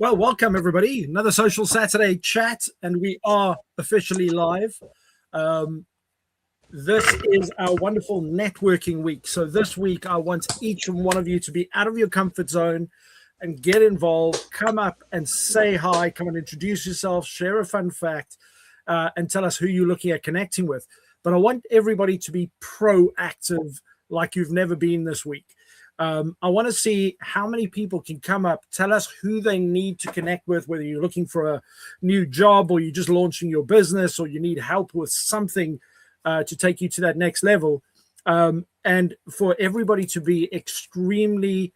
Well, welcome everybody. Another Social Saturday chat, and we are officially live. This is our wonderful networking week. So this week, I want each and one of you to be out of your comfort zone and get involved. Come up and say hi. Come and introduce yourself. Share a fun fact, and tell us who you're looking at connecting with. But I want everybody to be proactive, like you've never been this week. I want to see how many people can come up, tell us who they need to connect with, whether you're looking for a new job or you're just launching your business or you need help with something to take you to that next level. And for everybody to be extremely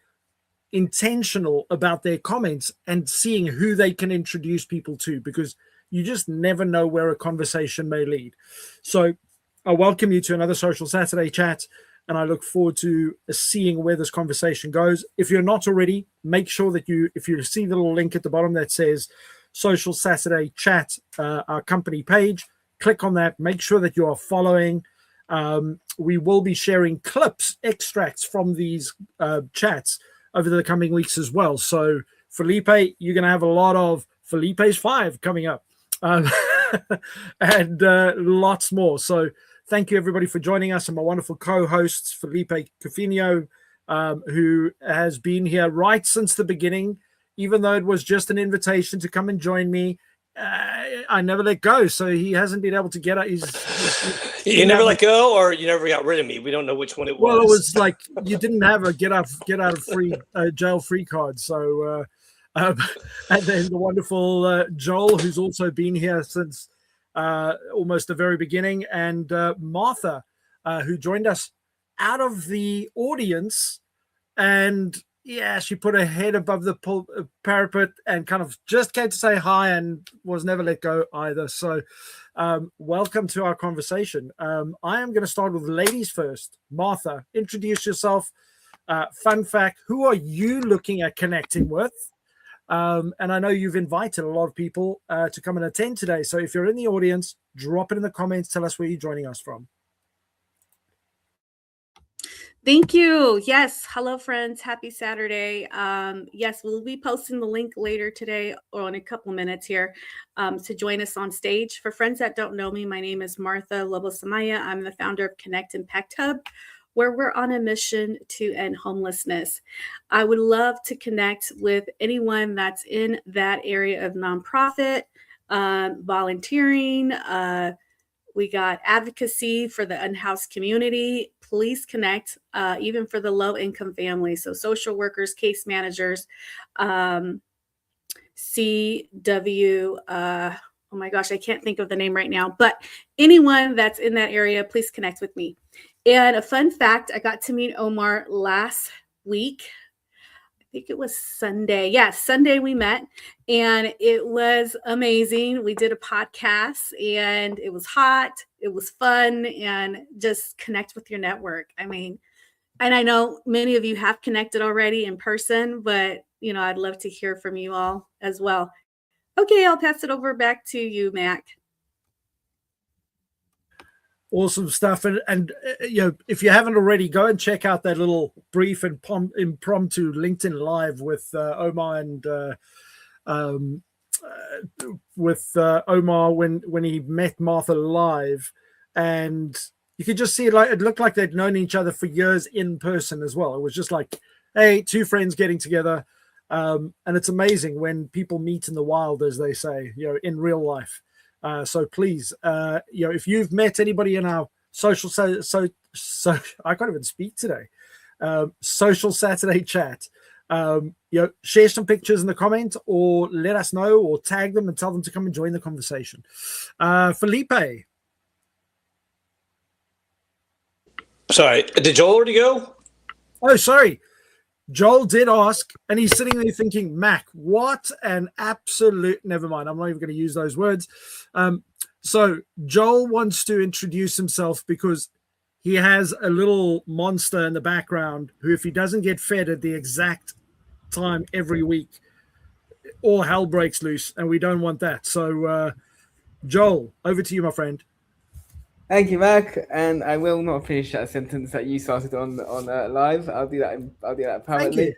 intentional about their comments and seeing who they can introduce people to, because you just never know where a conversation may lead. So I welcome you to another Social Saturday chat. And I look forward to seeing where this conversation goes. If you're not already, make sure that if you see the little link at the bottom that says Social Saturday Chat, our company page, click on that. Make sure that you are following. We will be sharing clips, extracts from these chats over the coming weeks as well. So Felipe, you're going to have a lot of Felipe's 5 coming up and lots more. So thank you, everybody, for joining us, and my wonderful co-hosts, Felipe Cofino, who has been here right since the beginning, even though it was just an invitation to come and join me. I never let go, so he hasn't been able to get out. You never let go, or you never got rid of me? We don't know which one it was. Well, it was like you didn't have a get out of free jail free card. So, and then the wonderful Joel, who's also been here since almost the very beginning, and Martha, who joined us out of the audience, and she put her head above the parapet and kind of just came to say hi and was never let go either. So welcome to our conversation. I am going to start with ladies first. Martha, introduce yourself. Fun fact, who are you looking at connecting with? And I know you've invited a lot of people to come and attend today. So if you're in the audience, drop it in the comments. Tell us where you're joining us from. Thank you. Yes. Hello, friends. Happy Saturday. Yes, we'll be posting the link later today or in a couple minutes here to join us on stage. For friends that don't know me, my name is Martha Lobo-Samaya. I'm the founder of Connect Impact Hub, where we're on a mission to end homelessness. I would love to connect with anyone that's in that area of nonprofit, volunteering. We got advocacy for the unhoused community. Please connect, even for the low-income families. So social workers, case managers, CW, oh my gosh, I can't think of the name right now, but anyone that's in that area, please connect with me. And a fun fact, I got to meet Omar last week. I think it was Sunday. Yes, Sunday we met, and it was amazing. We did a podcast, and it was hot. It was fun, and just connect with your network. I mean, and I know many of you have connected already in person, but, I'd love to hear from you all as well. Okay, I'll pass it over back to you, Mac. Awesome stuff. And if you haven't already, go and check out that little brief and impromptu LinkedIn Live with Omar and Omar when he met Martha live. And you could just see it looked like they'd known each other for years in person as well. It was just like, hey, two friends getting together. And it's amazing when people meet in the wild, as they say, in real life. So please, if you've met anybody in our social, so I can't even speak today, Social Saturday chat, Share some pictures in the comment, or let us know, or tag them and tell them to come and join the conversation. Felipe. Sorry, did Joel already go? Oh, sorry. Joel did ask, and he's sitting there thinking, Mac, what an absolute, never mind. I'm not even going to use those words. So Joel wants to introduce himself because he has a little monster in the background who, if he doesn't get fed at the exact time every week, all hell breaks loose, and we don't want that. So, Joel, over to you, my friend. Thank you, Mac. And I will not finish that sentence that you started on live. I'll do that privately.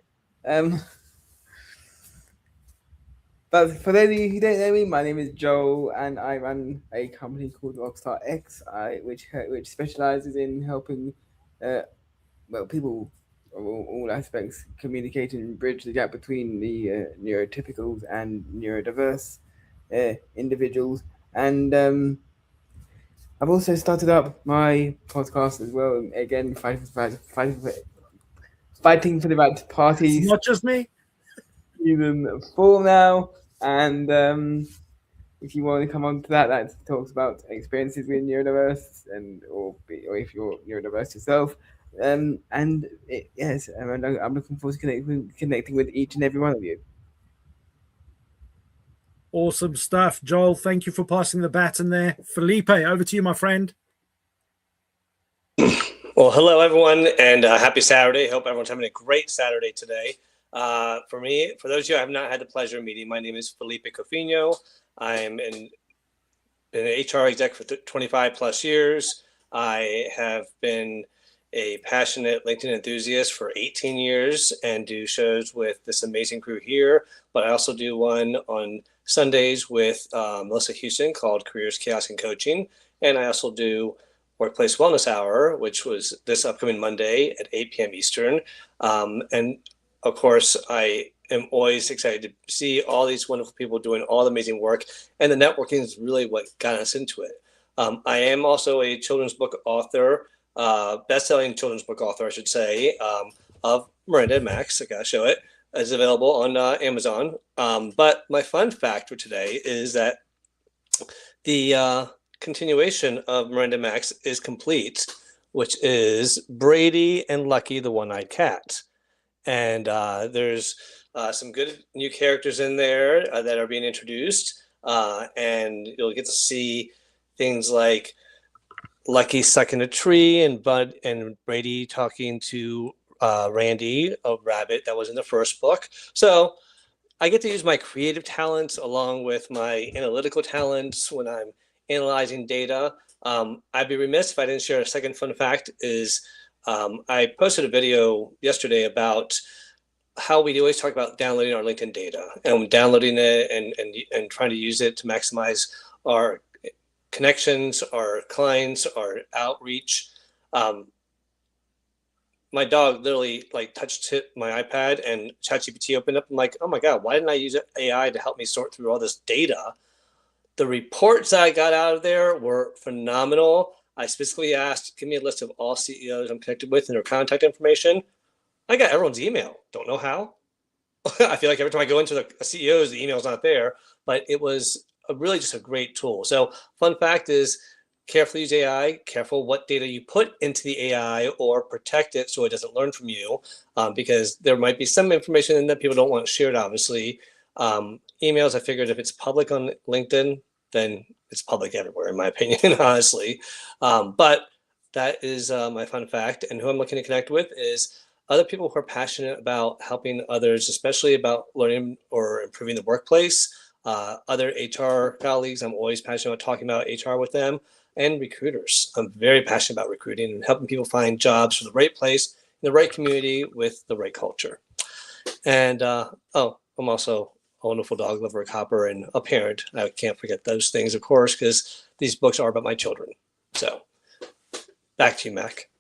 But for those of you who don't know me, my name is Joel, and I run a company called Rockstar X, which specializes in helping people of all aspects communicate and bridge the gap between the neurotypicals and neurodiverse individuals. And I've also started up my podcast as well. Again, fighting for the right parties. It's not just me. Season 4 now, and if you want to come on to that talks about experiences with neurodiverse, or if you're neurodiverse yourself. I'm looking forward to connecting with each and every one of you. Awesome stuff, Joel. Thank you for passing the baton there. Felipe, over to you, my friend. Well, hello, everyone, and happy Saturday. Hope everyone's having a great Saturday today. For those of you I have not had the pleasure of meeting, my name is Felipe Cofino. I'm been an HR exec for 25 plus years. I have been a passionate LinkedIn enthusiast for 18 years and do shows with this amazing crew here. But I also do one on Sundays with Melissa Houston called Careers, Chaos, and Coaching. And I also do Workplace Wellness Hour, which was this upcoming Monday at 8 p.m. Eastern. And of course, I am always excited to see all these wonderful people doing all the amazing work. And the networking is really what got us into it. I am also a children's book author, best-selling children's book author, I should say, of Miranda and Max. I gotta show it. It's available on Amazon. But my fun fact for today is that the continuation of Miranda and Max is complete, which is Brady and Lucky, the One-Eyed Cat. And there's some good new characters in there that are being introduced. And you'll get to see things like Lucky stuck in a tree, and Bud and Brady talking to Randy, a rabbit that was in the first book. So I get to use my creative talents along with my analytical talents when I'm analyzing data. I'd be remiss if I didn't share a second fun fact is I posted a video yesterday about how we always talk about downloading our LinkedIn data and downloading it and trying to use it to maximize our connections, our clients, our outreach. My dog literally touched my iPad and ChatGPT opened up. I'm like, oh my God, why didn't I use AI to help me sort through all this data? The reports that I got out of there were phenomenal. I specifically asked, give me a list of all CEOs I'm connected with and their contact information. I got everyone's email. Don't know how. I feel like every time I go into the CEOs, the email's not there, but it was really just a great tool. So fun fact is, carefully use AI, careful what data you put into the AI, or protect it so it doesn't learn from you, because there might be some information in that people don't want shared, obviously. Emails, I figured if it's public on LinkedIn, then it's public everywhere, in my opinion, honestly. But that is my fun fact. And who I'm looking to connect with is other people who are passionate about helping others, especially about learning or improving the workplace. Other HR colleagues, I'm always passionate about talking about HR with them, and recruiters. I'm very passionate about recruiting and helping people find jobs for the right place, in the right community, with the right culture. And I'm also a wonderful dog lover, a copper, and a parent. I can't forget those things, of course, because these books are about my children. So back to you, Mac.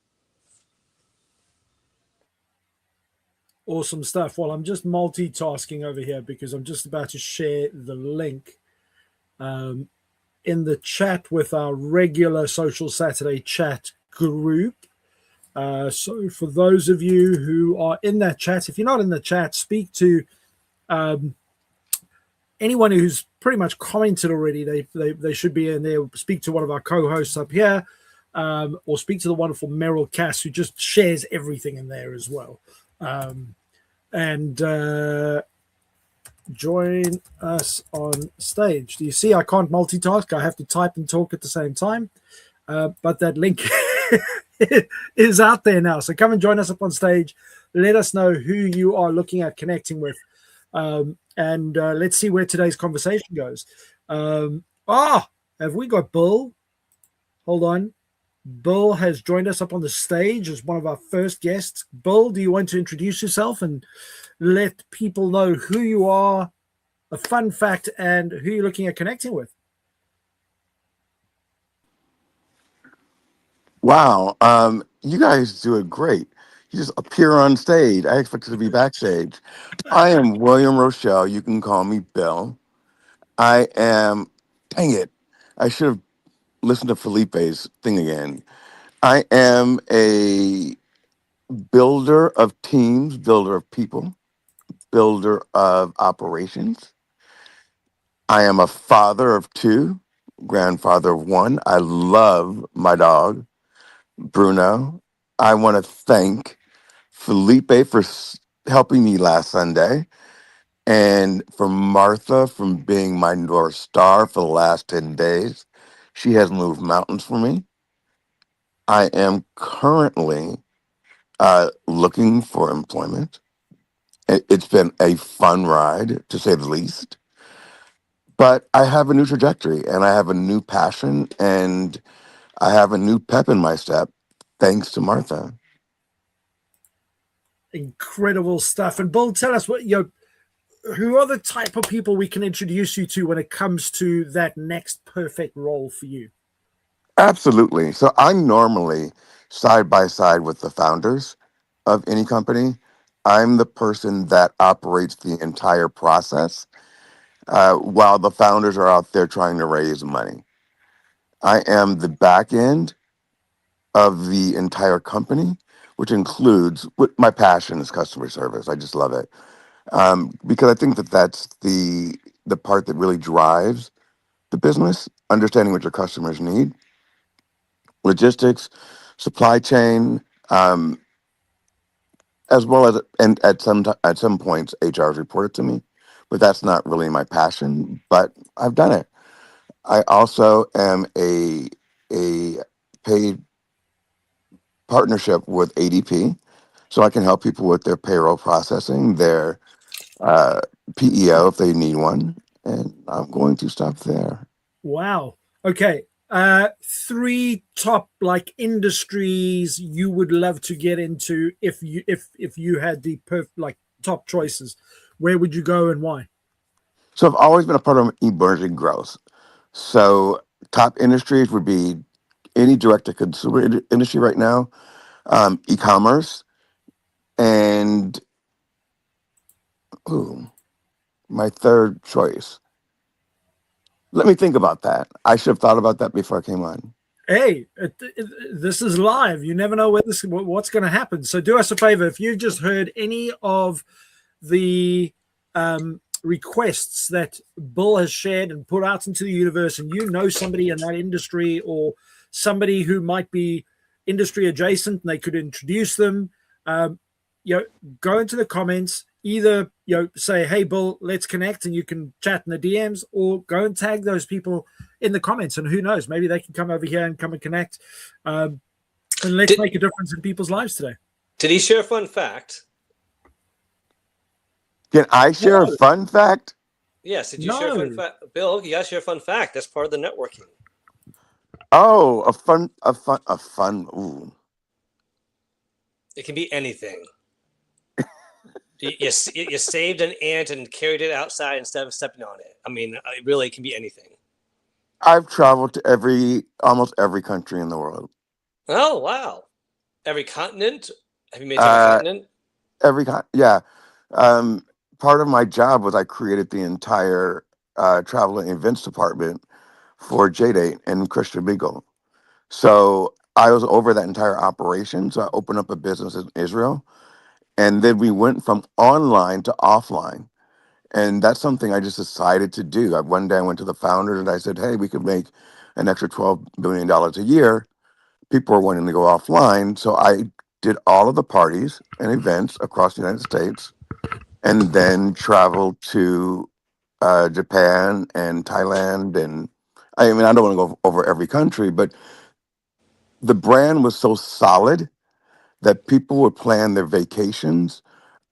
Awesome stuff. Well, I'm just multitasking over here because I'm just about to share the link in the chat with our regular Social Saturday chat group. So for those of you who are in that chat, if you're not in the chat, speak to anyone who's pretty much commented already. They should be in there. Speak to one of our co-hosts up here, or speak to the wonderful Meryl Cass, who just shares everything in there as well. And join us on stage. Do you see I can't multitask? I have to type and talk at the same time. But that link is out there now. So come and join us up on stage. Let us know who you are looking at connecting with. And let's see where today's conversation goes. Have we got Bill? Hold on. Bill has joined us up on the stage as one of our first guests. Bill, do you want to introduce yourself and let people know who you are, a fun fact, and who you're looking at connecting with? Wow, you guys do it great. You just appear on stage. I expected to be backstage. I am William Rochelle. You can call me Bill. I am, dang it, I should have listened to Felipe's thing again. I am a builder of teams, builder of people, builder of operations. I am a father of two, grandfather of one. I love my dog, Bruno. I want to thank Felipe for helping me last Sunday, and for Martha from being my North Star for the last 10 days. She has moved mountains for me. I am currently looking for employment. It's been a fun ride, to say the least. But I have a new trajectory, and I have a new passion, and I have a new pep in my step, thanks to Martha. Incredible stuff. And Bill, tell us who are the type of people we can introduce you to when it comes to that next perfect role for you? Absolutely. So I'm normally side by side with the founders of any company. I'm the person that operates the entire process while the founders are out there trying to raise money. I am the back end of the entire company, which includes my passion is customer service. I just love it. Because I think that that's the part that really drives the business, understanding what your customers need, logistics, supply chain, as well as, and at some points HR is reported to me, but that's not really my passion. But I've done it. I also am a paid partnership with ADP, so I can help people with their payroll processing, their PEO if they need one, and I'm going to stop there. Wow. Okay. 3 top industries you would love to get into if you had the top choices. Where would you go and why? So I've always been a part of emerging growth. So top industries would be any direct-to-consumer industry right now, e-commerce, and my third choice. Let me think about that. I should have thought about that before I came on. Hey, this is live. You never know what's going to happen. So do us a favor. If you've just heard any of the requests that Bill has shared and put out into the universe, and you know somebody in that industry or somebody who might be industry adjacent and they could introduce them, go into the comments, either say, hey Bill, let's connect, and you can chat in the DMs, or go and tag those people in the comments, and who knows, maybe they can come over here and come and connect, and let's make a difference in people's lives today. Did he share a fun fact? Can I share a fun fact? Yes. Did you share a fun fact? Bill, you gotta share a fun fact. That's part of the networking. Oh, a fun. Ooh. It can be anything. You saved an ant and carried it outside instead of stepping on it. I mean, it really can be anything. I've traveled to almost every country in the world. Oh, wow. Every continent? Have you made it to every continent? Yeah. Part of my job was I created the entire travel and events department for JDate and Christian Mingle. So I was over that entire operation. So I opened up a business in Israel. And then we went from online to offline. And that's something I just decided to do. One day I went to the founders and I said, hey, we could make an extra $12 billion a year. People are wanting to go offline. So I did all of the parties and events across the United States and then traveled to Japan and Thailand. And I mean, I don't want to go over every country, but the brand was so solid that people would plan their vacations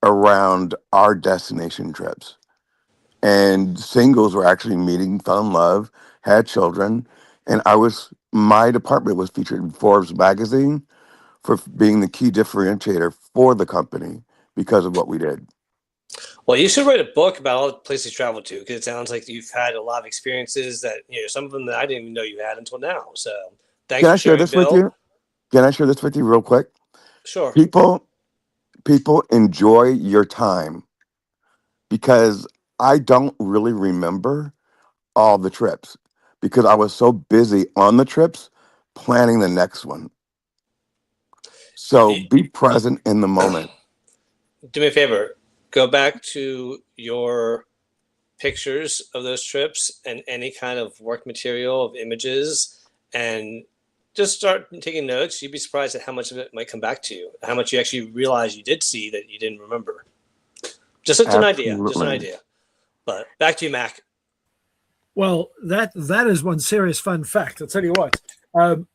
around our destination trips. And singles were actually meeting, fell in love, had children. And my department was featured in Forbes magazine for being the key differentiator for the company because of what we did. Well, you should write a book about all the places you traveled to, because it sounds like you've had a lot of experiences that, some of them that I didn't even know you had until now. So thanks Can for I share sharing, this Bill. with you? Can I share this with you real quick? Sure. People enjoy your time, because I don't really remember all the trips because I was so busy on the trips planning the next one. So be present in the moment. Do me a favor. Go back to your pictures of those trips and any kind of work material of images, and just start taking notes. You'd be surprised at how much of it might come back to you, how much you actually realize you did see that you didn't remember. Just an idea. Just an idea. But back to you, Mac. Well, that is one serious fun fact. I'll tell you what.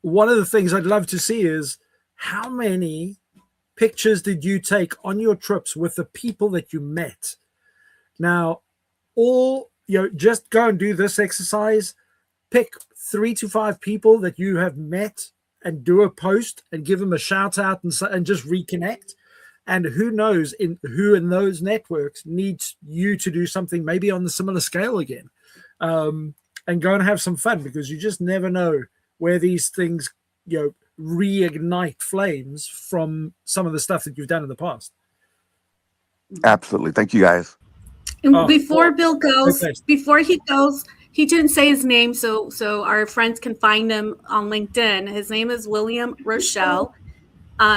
One of the things I'd love to see is how many pictures did you take on your trips with the people that you met? Now, just go and do this exercise. Pick 3 to 5 people that you have met and do a post and give them a shout out and just reconnect. And who knows who in those networks needs you to do something maybe on the similar scale again. And go and have some fun, because you just never know where these things, reignite flames from some of the stuff that you've done in the past. Absolutely. Thank you, guys. And before Bill goes, he didn't say his name, so our friends can find him on LinkedIn. His name is William Rochelle.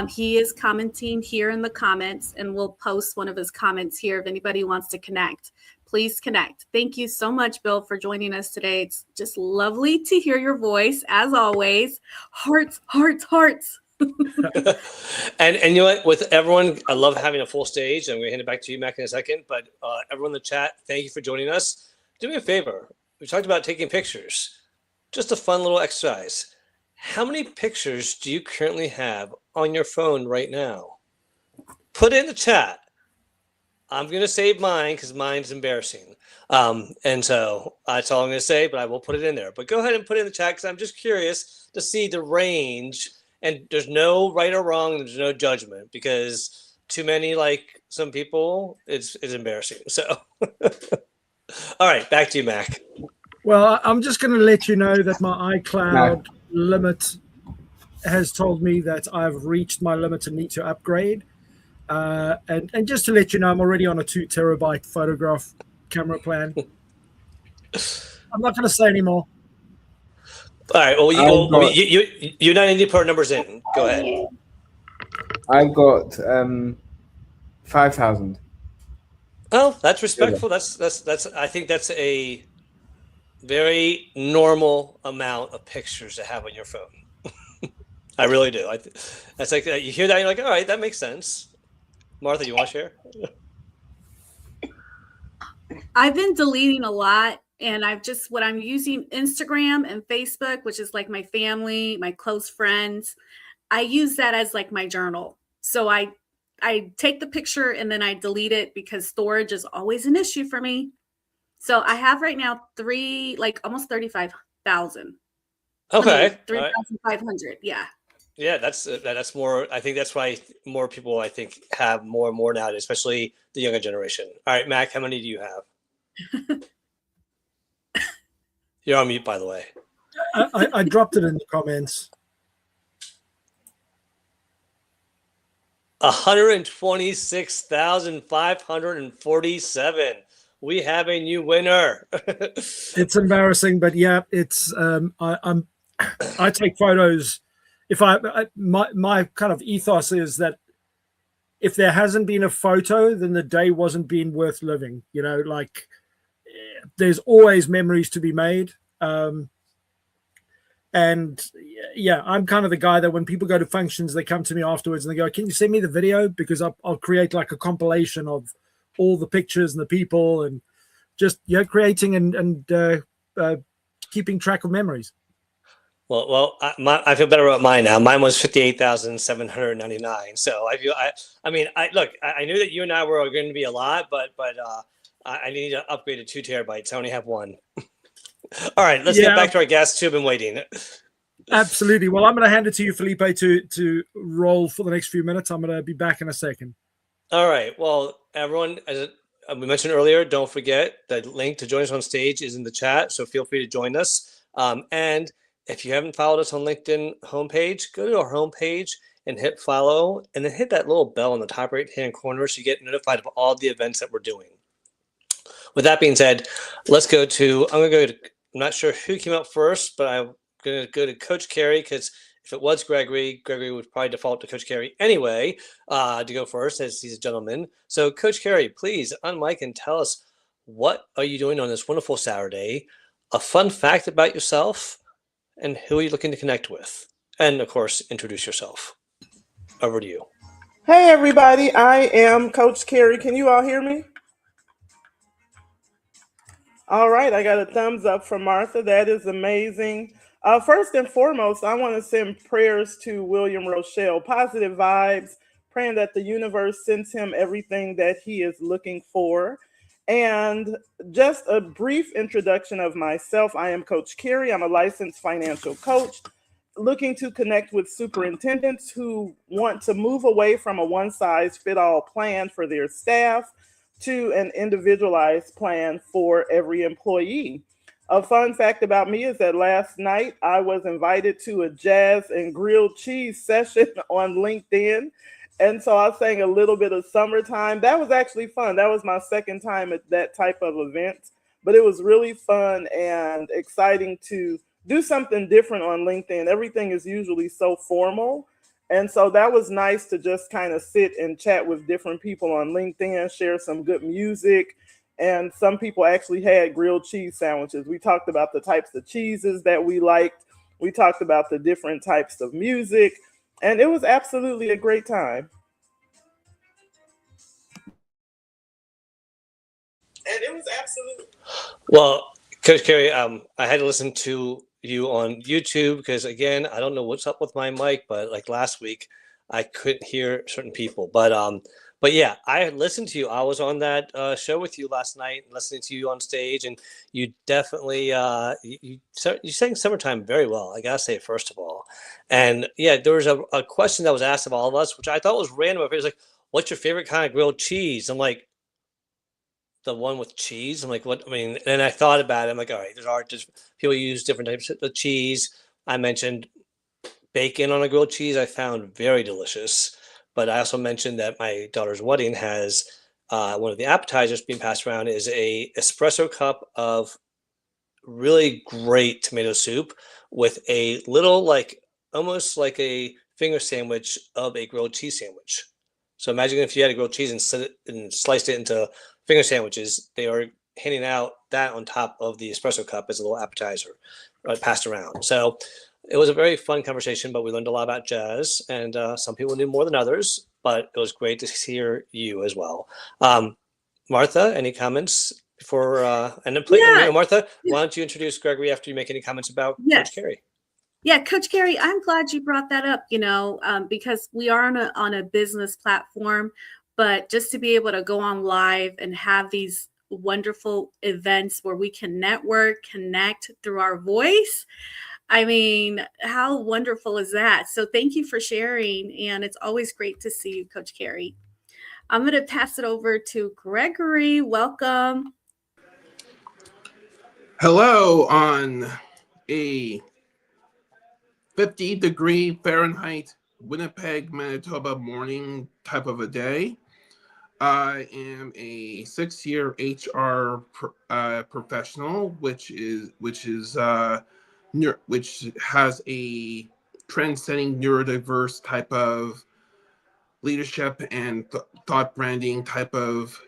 He is commenting here in the comments, and we'll post one of his comments here if anybody wants to connect. Please connect. Thank you so much, Bill, for joining us today. It's just lovely to hear your voice, as always. Hearts, hearts, hearts. and you know what? With everyone, I love having a full stage. I'm going to hand it back to you, Mac, in a second. But everyone in the chat, thank you for joining us. Do me a favor. We talked about taking pictures. Just a fun little exercise. How many pictures do you currently have on your phone right now? Put it in the chat. I'm going to save mine because mine's embarrassing. And so that's all I'm going to say, but I will put it in there. But go ahead and put it in the chat, because I'm just curious to see the range. And there's no right or wrong. There's no judgment, because too many, like some people, it's embarrassing. So, all right, back to you, Mac. Well, I'm just going to let you know that my iCloud limit has told me that I've reached my limit and need to upgrade. And just to let you know, I'm already on a 2 terabyte photograph camera plan. I'm not going to say anymore. All right. Well, you're not need to put numbers in. Go ahead. I've got 5,000. Oh, that's respectful. That's. I think that's a very normal amount of pictures to have on your phone. I really do. That's like you hear that, you're like, all right, that makes sense. Martha, you want to share? I've been deleting a lot, and what I'm using Instagram and Facebook, which is like my family, my close friends. I use that as like my journal. So I take the picture and then I delete it, because storage is always an issue for me. So I have right now almost 35,000. Okay. 3,500. Yeah. Yeah, that's more. I think that's why more people, have more and more now, especially the younger generation. All right, Mac, how many do you have? You're on mute, by the way. I dropped it in the comments. 126,547. We have a new winner. It's embarrassing, but yeah, it's I take photos my kind of ethos is that if there hasn't been a photo, then the day wasn't been worth living. Like there's always memories to be made. And yeah, I'm kind of the guy that when people go to functions, they come to me afterwards and they go, "Can you send me the video?" Because I'll create like a compilation of all the pictures and the people, and just creating and keeping track of memories. Well, I feel better about mine now. Mine was 58,799. So I feel I mean look, I knew that you and I were going to be a lot, but I need to upgrade to 2 terabytes. I only have 1. All right, let's get back to our guests who have been waiting. Absolutely. Well, I'm going to hand it to you, Felipe, to roll for the next few minutes. I'm going to be back in a second. All right. Well, everyone, as we mentioned earlier, don't forget the link to join us on stage is in the chat. So feel free to join us. And if you haven't followed us on LinkedIn homepage, go to our homepage and hit follow, and then hit that little bell in the top right-hand corner so you get notified of all the events that we're doing. With that being said, let's go to, I'm not sure who came up first, but I'm going to go to Coach Carey, because if it was Gregory would probably default to Coach Carey anyway, to go first, as he's a gentleman. So Coach Carey, please unmic and tell us, what are you doing on this wonderful Saturday? A fun fact about yourself, and who are you looking to connect with? And of course, introduce yourself. Over to you. Hey everybody, I am Coach Carey. Can you all hear me? All right, I got a thumbs up from Martha. That is amazing. First and foremost, I want to send prayers to William Rochelle, positive vibes, praying that the universe sends him everything that he is looking for. And just a brief introduction of myself. I am Coach Carey. I'm a licensed financial coach looking to connect with superintendents who want to move away from a one-size-fits-all plan for their staff to an individualized plan for every employee. A fun fact about me is that last night I was invited to a jazz and grilled cheese session on LinkedIn. And so I sang a little bit of Summertime. That was actually fun. That was my second time at that type of event, but it was really fun and exciting to do something different on LinkedIn. Everything is usually so formal. And so that was nice to just kind of sit and chat with different people on LinkedIn, share some good music. And some people actually had grilled cheese sandwiches. We talked about the types of cheeses that we liked. We talked about the different types of music. And it was absolutely a great time. Well, Coach Carey, I had to listen to you on YouTube because, again, I don't know what's up with my mic, but like last week, I couldn't hear certain people. But yeah, I listened to you. I was on that show with you last night, listening to you on stage, and you definitely you sang Summertime very well. I gotta say, first of all, and yeah, there was a question that was asked of all of us, which I thought was random. It was like, "What's your favorite kind of grilled cheese?" I'm like, the one with cheese. I'm like, what? I mean, and I thought about it. I'm like, all right, there's people use different types of cheese. I mentioned bacon on a grilled cheese. I found very delicious. But I also mentioned that my daughter's wedding has one of the appetizers being passed around is a espresso cup of really great tomato soup with a little, like, almost like a finger sandwich of a grilled cheese sandwich. So imagine if you had a grilled cheese and sliced it into finger sandwiches. They are handing out that on top of the espresso cup as a little appetizer passed around. So it was a very fun conversation, but we learned a lot about jazz, and some people knew more than others, but it was great to hear you as well. Martha, any comments before, and then please, Martha, why don't you introduce Gregory after you make any comments about Coach Carey? Yeah, Coach Carey, I'm glad you brought that up, because we are on a business platform, but just to be able to go on live and have these wonderful events where we can network, connect through our voice. I mean, how wonderful is that? So thank you for sharing. And it's always great to see you, Coach Carey. I'm going to pass it over to Gregory. Welcome. Hello on a 50-degree Fahrenheit Winnipeg, Manitoba morning type of a day. I am a 6-year HR professional, which has a trend-setting, neurodiverse type of leadership and thought branding type of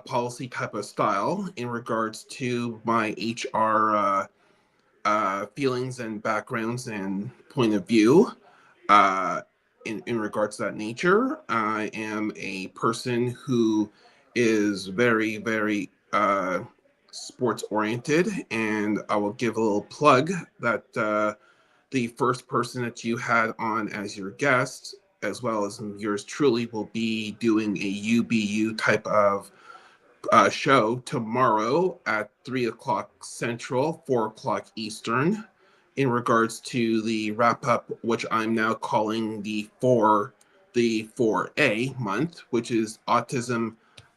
policy type of style in regards to my HR feelings and backgrounds and point of view. In regards to that nature, I am a person who is very, very sports oriented, and I will give a little plug that the first person that you had on as your guest, as well as yours truly, will be doing a UBU type of show tomorrow at 3 o'clock Central, 4 o'clock Eastern, in regards to the wrap up, which I'm now calling the 4A month, which is autism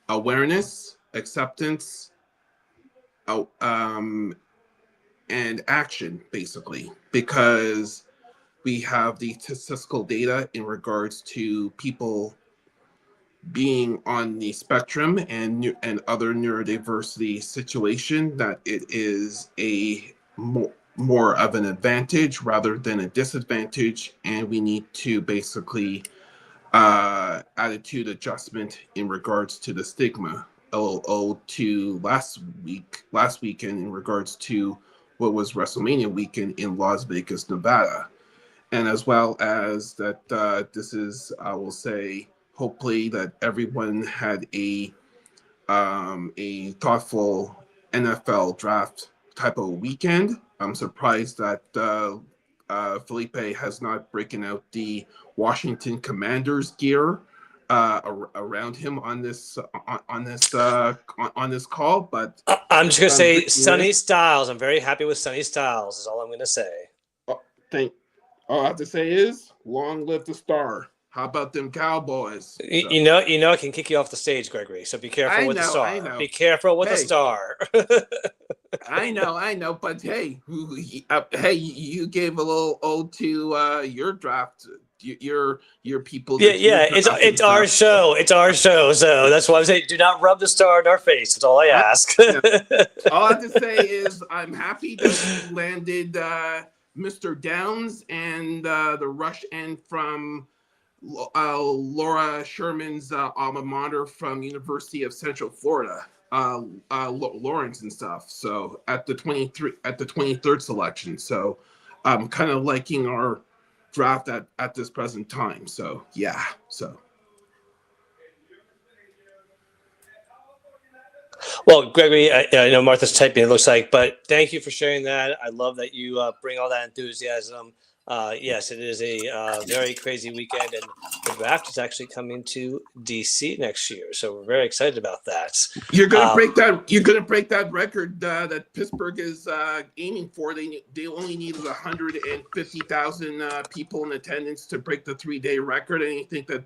awareness, acceptance, and action, basically, because we have the statistical data in regards to people being on the spectrum and other neurodiversity situation, that it is a more of an advantage rather than a disadvantage, and we need to basically attitude adjustment in regards to the stigma. To last weekend in regards to what was WrestleMania weekend in Las Vegas, Nevada, and as well as that this is, I will say, hopefully that everyone had a thoughtful NFL draft type of weekend. I'm surprised that Felipe has not broken out the Washington Commanders gear around him on this call, but I'm just gonna say Sonny Styles. I'm very happy with Sonny Styles. Is all I'm gonna say. All I have to say is, long live the star. How about them Cowboys? You know, I can kick you off the stage, Gregory. So be careful with the star. I know. Be careful with the star. I know. But hey, you gave a little ode to your draft. Your people. Yeah. It's our show. It's our show. So that's why I'm saying, do not rub the star in our face. That's all I ask. All I have to say is, I'm happy that you landed Mr. Downs and the rush end from Laura Sherman's alma mater from University of Central Florida, Lawrence and stuff. So at the 23rd selection. So I'm kind of liking our draft at this present time. So yeah. So. Well, Gregory, I know Martha's typing, it looks like, but thank you for sharing that. I love that you bring all that enthusiasm. Yes, it is a very crazy weekend, and the draft is actually coming to DC next year. So we're very excited about that. You're gonna break that. You're gonna break that record that Pittsburgh is aiming for. They only needed 150,000 people in attendance to break the 3-day record, and you think that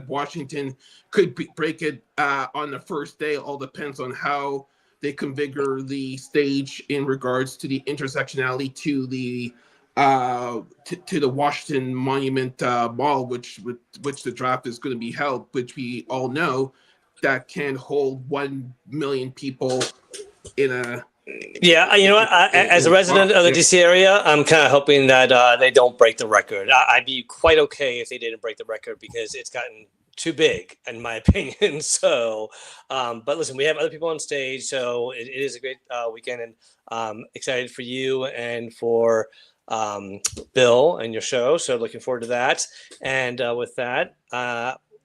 Washington could break it on the first day. All depends on how they configure the stage in regards to the intersectionality to the Washington Monument Mall, which the draft is going to be held, which we all know that can hold 1 million people in a. Yeah, you know what? As a resident of the DC area, I'm kind of hoping that they don't break the record. I'd be quite okay if they didn't break the record, because it's gotten too big, in my opinion. So, but listen, we have other people on stage, so it is a great weekend, and excited for you and for Bill and your show. So looking forward to that. And with that,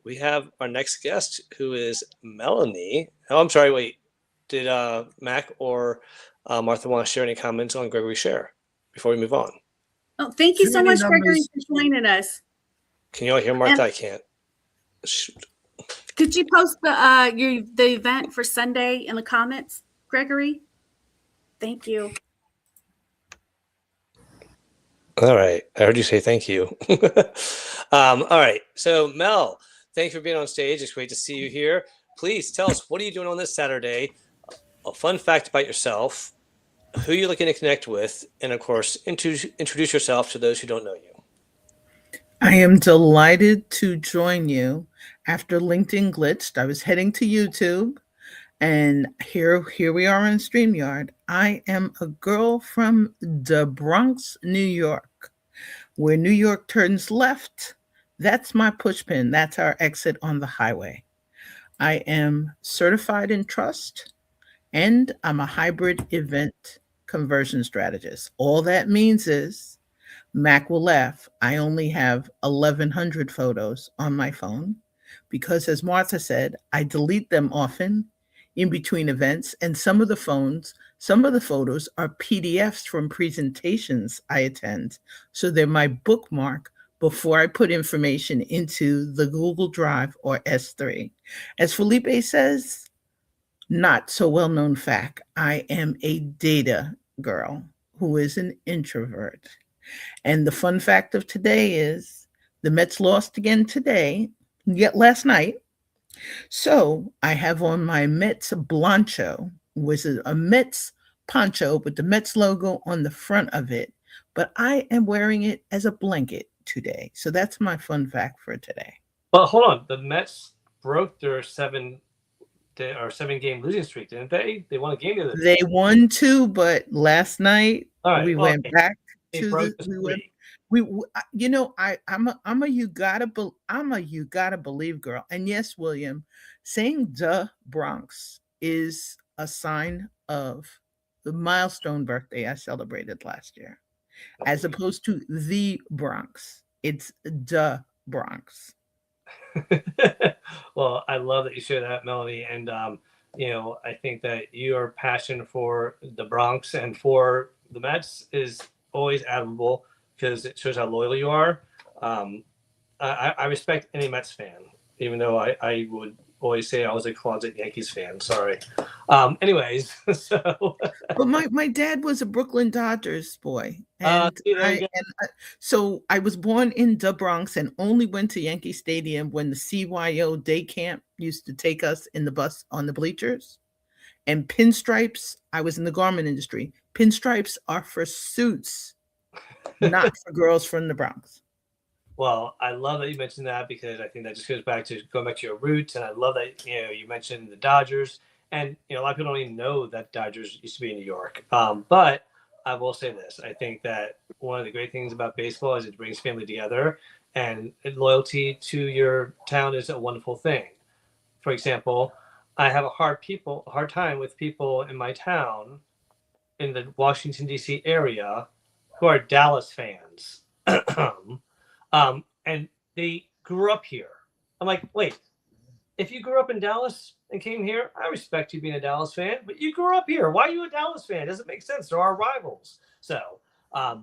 we have our next guest, who is Melanie. Oh, I'm sorry. Wait, did Mac or Martha want to share any comments on Gregory Share before we move on? Oh, thank you so much, Gregory, for joining us. Can you all hear Martha? I can't. Shoot. Could you post the event for Sunday in the comments, Gregory? Thank you. All right. I heard you say thank you. All right. So Mel, thanks for being on stage. It's great to see you here. Please tell us, what are you doing on this Saturday? A fun fact about yourself, who you're looking to connect with, and of course, introduce yourself to those who don't know you. I am delighted to join you. After LinkedIn glitched, I was heading to YouTube, and here we are on StreamYard. I am a girl from the Bronx, New York. Where New York turns left, that's my pushpin. That's our exit on the highway. I am certified in trust, and I'm a hybrid event conversion strategist. All that means is Mac will laugh. I only have 1,100 photos on my phone because, as Martha said, I delete them often in between events. And some of the photos are PDFs from presentations I attend. So they're my bookmark before I put information into the Google Drive or S3. As Felipe says, not so well known fact, I am a data girl who is an introvert. And the fun fact of today is the Mets lost again today, yet last night. So I have on my Mets Blancho, which is a Mets poncho with the Mets logo on the front of it, but I am wearing it as a blanket today. So that's my fun fact for today. Well, hold on. The Mets broke their 7-game losing streak, didn't they? They won a game the other day. They won 2, but last night we went back to the I'm a you gotta believe girl. And yes, William, saying the Bronx is a sign of the milestone birthday I celebrated last year, as opposed to the Bronx. It's the Bronx. Well, I love that you share that, Melanie. And, I think that your passion for the Bronx and for the Mets is always admirable because it shows how loyal you are. I respect any Mets fan, even though I would always say I was a closet Yankees fan. Sorry. Anyways, so. But my dad was a Brooklyn Dodgers boy. So I was born in the Bronx and only went to Yankee Stadium when the CYO day camp used to take us in the bus on the bleachers. And pinstripes, I was in the garment industry. Pinstripes are for suits, not for girls from the Bronx. Well, I love that you mentioned that because I think that just goes back to your roots. And I love that, you mentioned the Dodgers. And, a lot of people don't even know that Dodgers used to be in New York. But I will say this. I think that one of the great things about baseball is it brings family together. And loyalty to your town is a wonderful thing. For example, I have a hard time with people in my town in the Washington, D.C. area who are Dallas fans. And they grew up here. I'm like, wait, if you grew up in Dallas and came here, I respect you being a Dallas fan, but you grew up here. Why are you a Dallas fan? It doesn't make sense. They're our rivals. So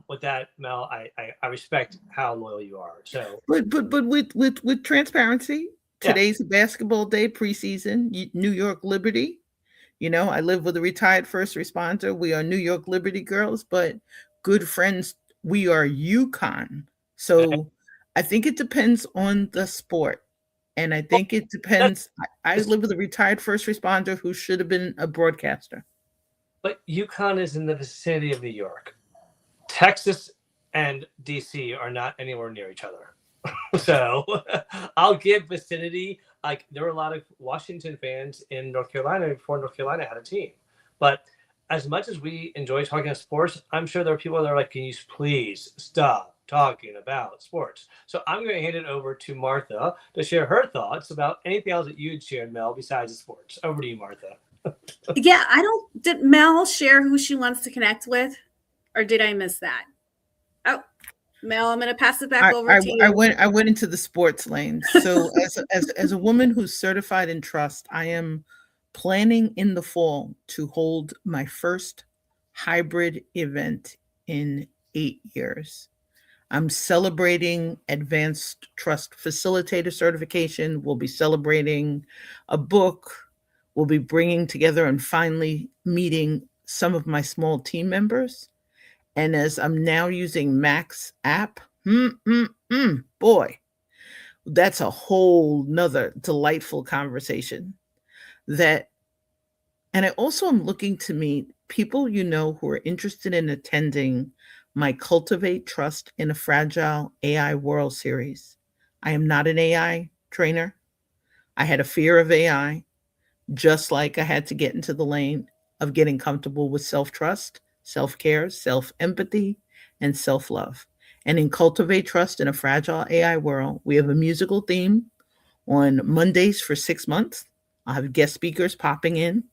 with that, Mel, I respect how loyal you are. So, but with transparency, today's a basketball day, preseason, New York Liberty. I live with a retired first responder. We are New York Liberty girls, but good friends. We are UConn. So I think it depends on the sport. And I think it depends. I live with a retired first responder who should have been a broadcaster. But UConn is in the vicinity of New York. Texas and DC are not anywhere near each other. So I'll give vicinity. Like there were a lot of Washington fans in North Carolina before North Carolina had a team. But as much as we enjoy talking about sports, I'm sure there are people that are like, can you please stop talking about sports? So I'm going to hand it over to Martha to share her thoughts about anything else that you'd shared, Mel, besides the sports. Over to you, Martha. Yeah, did Mel share who she wants to connect with? Or did I miss that? Oh, Mel, I'm going to pass it back over to you. I went into the sports lane. So as a woman who's certified in trust, I am planning in the fall to hold my first hybrid event in 8 years. I'm celebrating advanced trust facilitator certification. We'll be celebrating a book. We'll be bringing together and finally meeting some of my small team members. And as I'm now using Mac's app, boy, that's a whole nother delightful conversation. And I also am looking to meet people who are interested in attending my Cultivate Trust in a Fragile AI World series. I am not an AI trainer. I had a fear of AI, just like I had to get into the lane of getting comfortable with self-trust, self-care, self-empathy, and self-love. And in Cultivate Trust in a Fragile AI World, we have a musical theme on Mondays for 6 months. I'll have guest speakers popping in.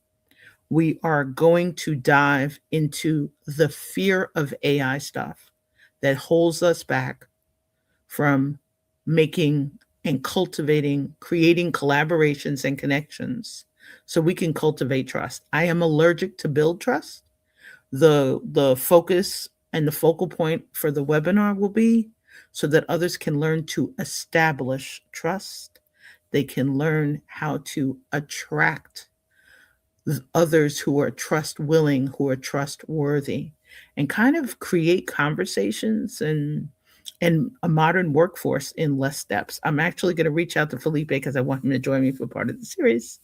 We are going to dive into the fear of AI stuff that holds us back from making and cultivating, creating collaborations and connections so we can cultivate trust. I am allergic to build trust. The focus and the focal point for the webinar will be so that others can learn to establish trust. They can learn how to attract others who are trust willing, who are trustworthy, and kind of create conversations and a modern workforce in less steps. I'm actually going to reach out to Felipe because I want him to join me for part of the series.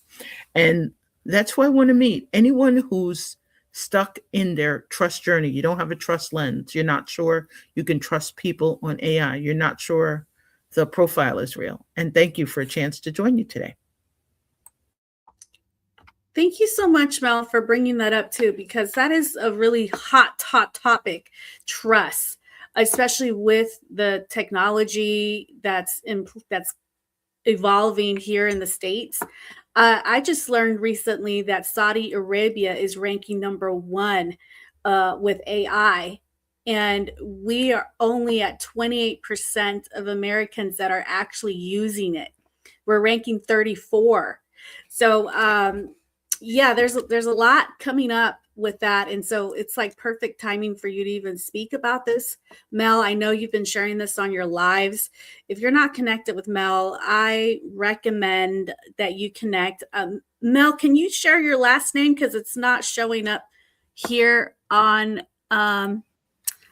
And that's who I want to meet. Anyone who's stuck in their trust journey, you don't have a trust lens, you're not sure you can trust people on AI, you're not sure the profile is real. And thank you for a chance to join you today. Thank you so much, Mel, for bringing that up too, because that is a really hot topic, trust, especially with the technology that's evolving here in the States. I just learned recently that Saudi Arabia is ranking #1 with AI, and we are only at 28% of Americans that are actually using it. We're ranking 34. So yeah, there's a lot coming up with that, and so it's like perfect timing for you to even speak about this. Mel, I know you've been sharing this on your lives. If you're not connected with Mel, I recommend that you connect. Mel, can you share your last name, because it's not showing up here on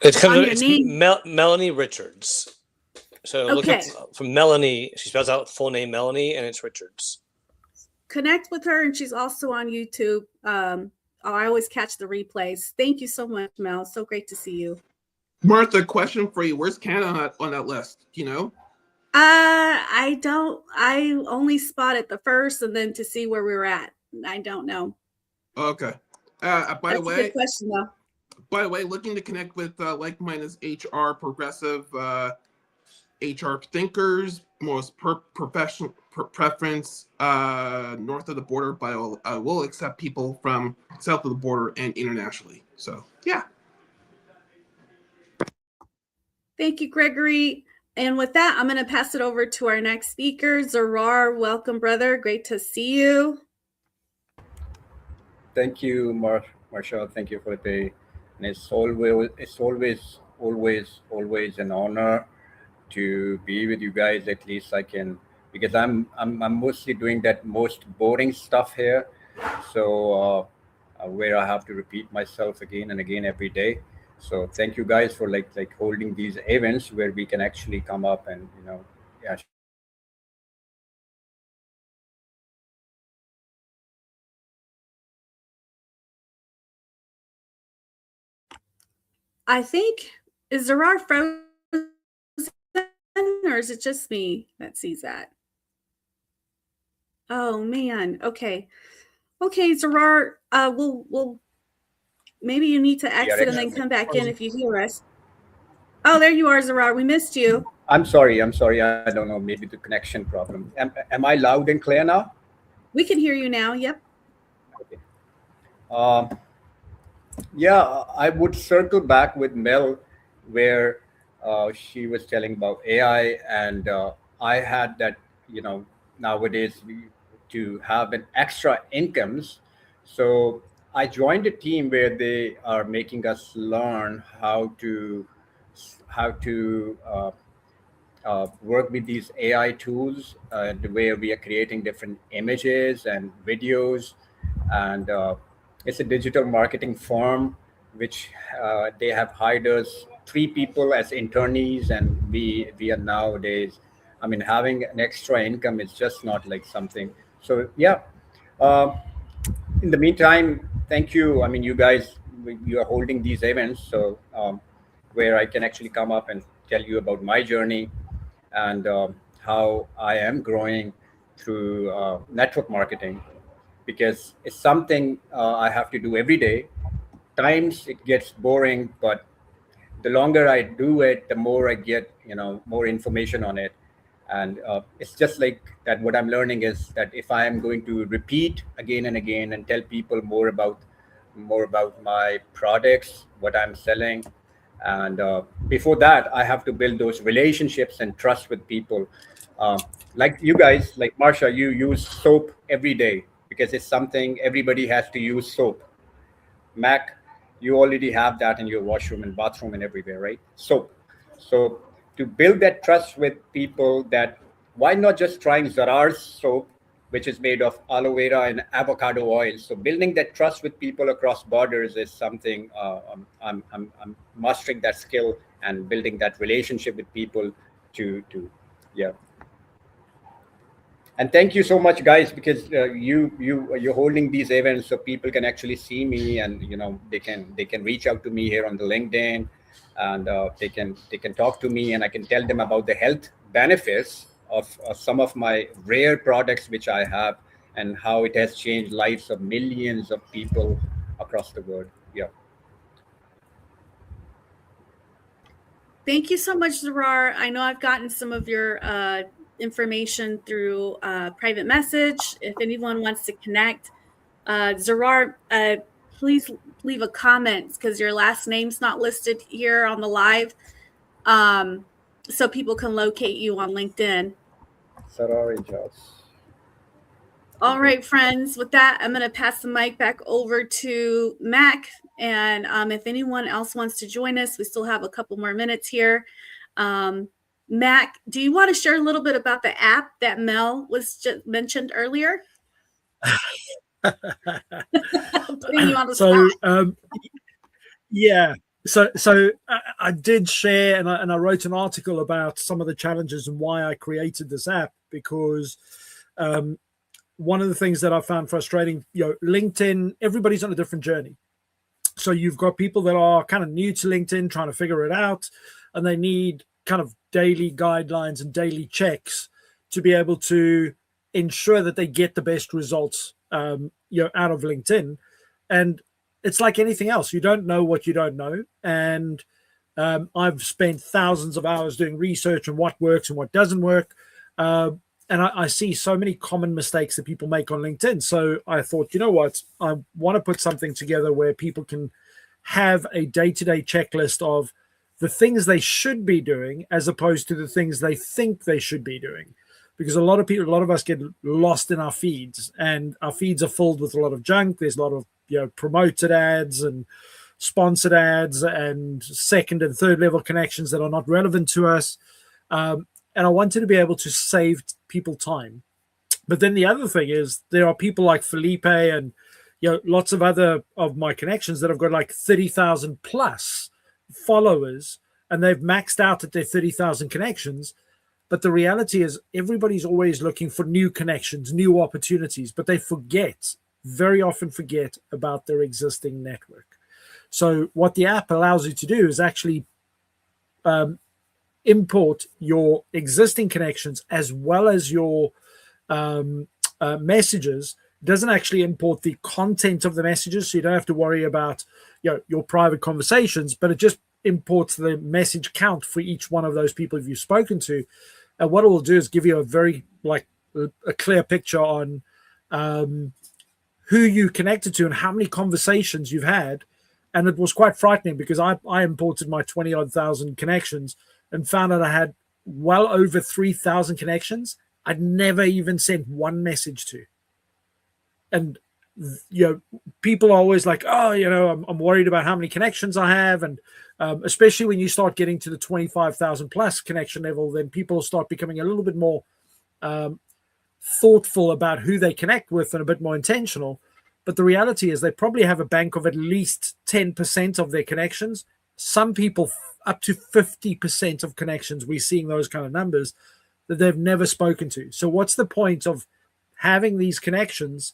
It's name. Melanie Richards. So look Okay. up from Melanie. She spells out full name Melanie, and it's Richards. Connect with her, and she's also on YouTube. I always catch the replays. Thank you so much, Mel. So great to see you. Martha, question for you. Where's Canada on that list? Do you know? I don't. I only spotted the first, and then to see where we were at. I don't know. Okay. By That's the way, a good question, though. by the way, looking to connect with like-minded HR progressive HR thinkers, most professional preference north of the border, but I will accept people from south of the border and internationally. So yeah. Thank you, Gregory. And with that, I'm going to pass it over to our next speaker, Zarar. Welcome, brother. Great to see you. Thank you, Marshall. Thank you, Felipe. And it's always an honor to be with you guys. At least I can, because I'm mostly doing that most boring stuff here. So where I have to repeat myself again and again every day. So thank you guys for like holding these events where we can actually come up and yeah. I think, is Zarar frozen, or is it just me that sees that? Oh man. Okay, Zarar. We'll maybe you need to exit and then come back in if you hear us. Oh, there you are, Zarar. We missed you. I'm sorry. I don't know. Maybe the connection problem. Am I loud and clear now? We can hear you now. Yep. Okay. Yeah, I would circle back with Mel where she was telling about AI, and I had that, nowadays to have an extra incomes. So I joined a team where they are making us learn how to work with these AI tools, the way we are creating different images and videos, and it's a digital marketing firm, which they have hired us 3 people as internees, and we are nowadays, having an extra income is just not like something. So yeah, in the meantime, thank you. You guys, you are holding these events, so where I can actually come up and tell you about my journey and how I am growing through network marketing, because it's something I have to do every day. Times it gets boring, but the longer I do it, the more I get, more information on it. And it's just like that. What I'm learning is that if I am going to repeat again and again and tell people more about my products, what I'm selling, and before that, I have to build those relationships and trust with people. Like you guys, like Marsha, you use soap every day because it's something everybody has to use soap. Mac, you already have that in your washroom and bathroom and everywhere, right? Soap. So to build that trust with people, that why not just trying Zarar's soap, which is made of aloe vera and avocado oil. So building that trust with people across borders is something I'm mastering that skill and building that relationship with people yeah. And thank you so much, guys, because you're holding these events so people can actually see me, and they can reach out to me here on the LinkedIn, and they can talk to me, and I can tell them about the health benefits of some of my rare products which I have, and how it has changed lives of millions of people across the world. Yeah. Thank you so much, Zarar. I know I've gotten some of your information through private message. If anyone wants to connect, Zarar, please leave a comment, because your last name's not listed here on the live, so people can locate you on LinkedIn. Zarar Ijaz. All right, friends. With that, I'm going to pass the mic back over to Mac. And if anyone else wants to join us, we still have a couple more minutes here. Mac, do you want to share a little bit about the app that Mel was just mentioned earlier? Putting you on the spot. Yeah. So I did share, and I wrote an article about some of the challenges and why I created this app, because one of the things that I found frustrating, LinkedIn, everybody's on a different journey. So you've got people that are kind of new to LinkedIn, trying to figure it out, and they need kind of daily guidelines and daily checks to be able to ensure that they get the best results, out of LinkedIn. And it's like anything else. You don't know what you don't know. And I've spent thousands of hours doing research on what works and what doesn't work. And I see so many common mistakes that people make on LinkedIn. So I thought, you know what? I want to put something together where people can have a day-to-day checklist of the things they should be doing as opposed to the things they think they should be doing. Because a lot of us get lost in our feeds, and our feeds are filled with a lot of junk. There's a lot of promoted ads and sponsored ads and second and third level connections that are not relevant to us. And I wanted to be able to save people time. But then the other thing is, there are people like Felipe and lots of other of my connections that have got like 30,000 plus followers, and they've maxed out at their 30,000 connections. But the reality is, everybody's always looking for new connections, new opportunities, but they very often forget about their existing network. So what the app allows you to do is actually import your existing connections as well as your messages. It doesn't actually import the content of the messages, so you don't have to worry about your private conversations, but it just imports the message count for each one of those people you've spoken to. And what it will do is give you a very a clear picture on who you connected to and how many conversations you've had. And it was quite frightening, because I imported my 20-odd thousand connections and found out I had well over 3,000 connections I'd never even sent one message to. And people are always like, oh, I'm worried about how many connections I have. And especially when you start getting to the 25,000 plus connection level, then people start becoming a little bit more thoughtful about who they connect with and a bit more intentional. But the reality is, they probably have a bank of at least 10% of their connections. Some people up to 50% of connections. We're seeing those kind of numbers that they've never spoken to. So what's the point of having these connections